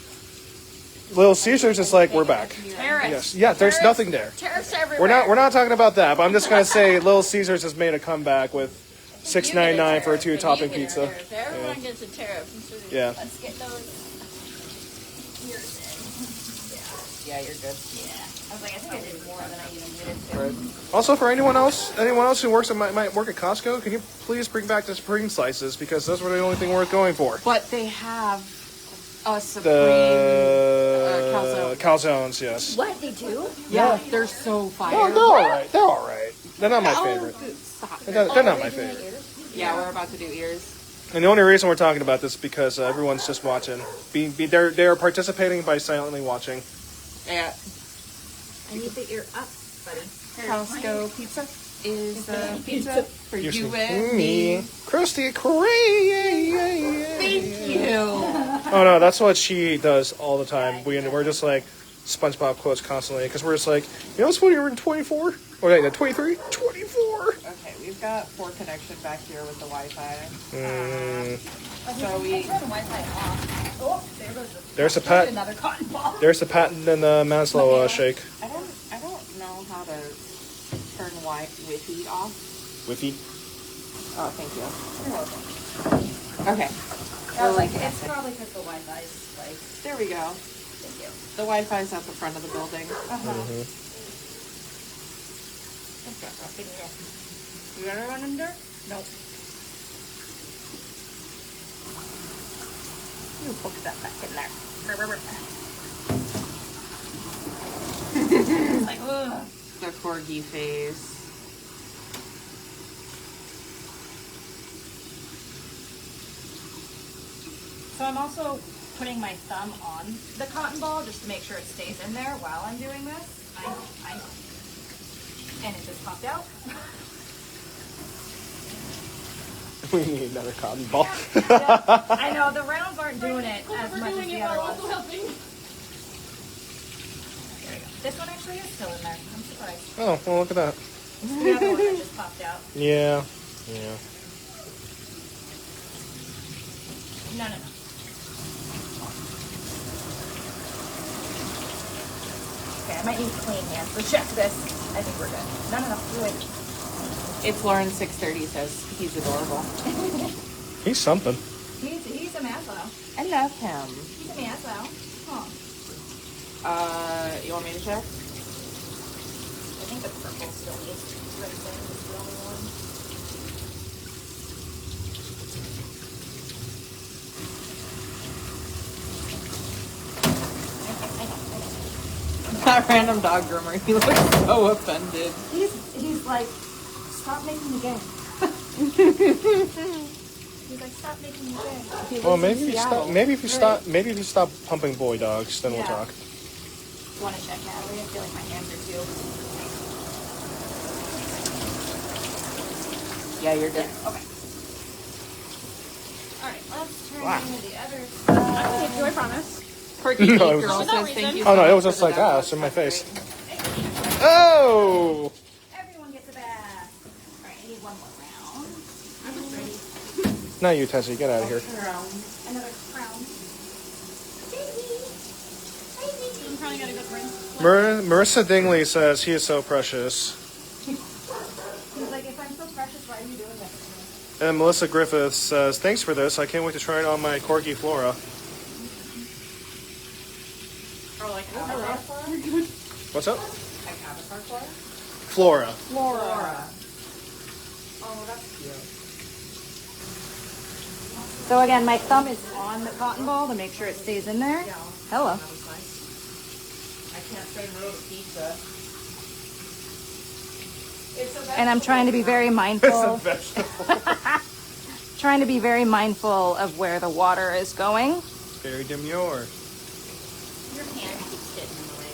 Little Caesars is like, we're back. Tariffs. Yes, yeah. There's nothing there. Tariffs everywhere. We're not talking about that, but I'm just gonna say Little Caesars has made a comeback with $6.99 for a 2 topping pizza. Everyone gets a tariff. Yeah. Let's get those ears in. Yeah, you're good. Yeah. I was like, I think I did more than I even needed to. Right. Also, for anyone else who works at might work at Costco, can you please bring back the spring slices because those were the only thing worth going for. But they have a supreme The calzone. calzones, yes. What they do? Yeah, they're so fire. Oh, they're all right. They're all right. They're not my favorite. Stop. They're not my favorite. Yeah, we're about to do ears. And the only reason we're talking about this is because everyone's just watching. They're participating by silently watching. Yeah, I need the ear up, buddy. Costco pizza is the pizza for you and me. me. Krusty Krab. Thank you. Oh no, that's what she does all the time. We're just like SpongeBob quotes constantly because we're just like, you know, it's when you were in 24 or wait, 23, 24. Okay, we've got poor connection back here with the Wi-Fi. So we. Turn the Wi-Fi off. Oh, there goes There's a pat. another cotton ball. There's the patent and the Maslow shake. I don't know how to turn Wi-Fi off. Wi-Fi. Oh, thank you. You're welcome. Okay. I was like, it's probably because the Wi-Fi's like, There we go. thank you. The Wi-Fi's at the front of the building. You got to run under? Nope. You poke that back in there. It's like, ugh. The corgi face. So I'm also putting my thumb on the cotton ball just to make sure it stays in there while I'm doing this. I know. And it just popped out. We need another cotton ball. Yeah, I know, the rounds aren't doing it as We're much as doing the it other while also ones. helping. There we go. This one actually is still in there. I'm surprised. Oh, well, look at that. It's the other one that just popped out. Yeah. Yeah. No. Okay, I might need clean hands, so check this. I think we're good. No, do it. It's Lauren 630 says he's adorable. He's something. He's a maslow. I love him. He's a maslow. Huh. You want me to check? I think the purple still needs rinsing. It's the only one. That random dog groomer, he looks so offended. He's like, stop making me gay. He's like, stop making me gay. Well, maybe if you stop pumping boy dogs, then we'll Yeah. talk. You want to check Natalie? I feel like my hands are too. Yeah, you're good. Okay. All right, let's turn Wow. into the other I side. can give you, I promise. Quirky No, Geek it was Girl just- says thank you. Oh no, so it was much just for like the ass in my download. face. Oh! Everyone gets a bath. All right, I need one more round. I'm ready. Not you, Tessie. Get out of here. Another crown. I'm trying to get a good rinse. Marissa Dingley says he is so precious. He's like, if I'm so precious, why are you doing that to me? And Melissa Griffith says, thanks for this. I can't wait to try it on my corgi Flora. Or like avatar Flora? What's up? Like avatar Flora? Flora. Flora. Oh, that's cute. So again, my thumb is on the cotton ball to make sure it stays in there. Hello. That was nice. I can't say no to pizza. And I'm trying to be very It's a mindful. vegetable. Trying to be very mindful of where the water is going. Very demure. Your hand keeps getting in the way.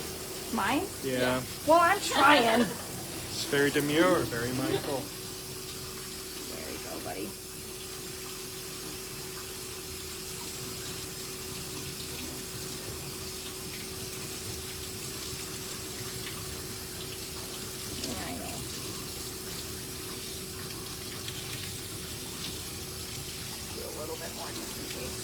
Mine? Yeah. Well, I'm trying. It's very demure, very mindful. There you go, buddy. Yeah, I know. Do a little bit more just in case.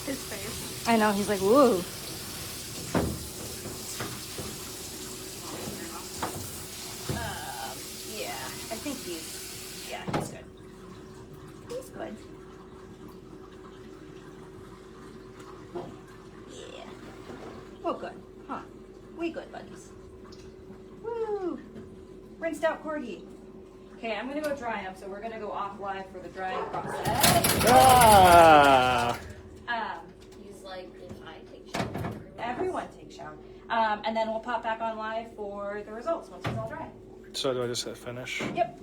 His face. I know, he's like, woo. Yeah, I think he's good. He's good. Yeah. Oh, good. Huh. We good, buddies. Woo! Rinsed out corgi. Okay, I'm gonna go dry him, so we're gonna go off live for the drying process. Ah! He's like, if I take shower, Everyone take shower. And then we'll pop back on live for the results once it's all dry. So do I just hit finish? Yep.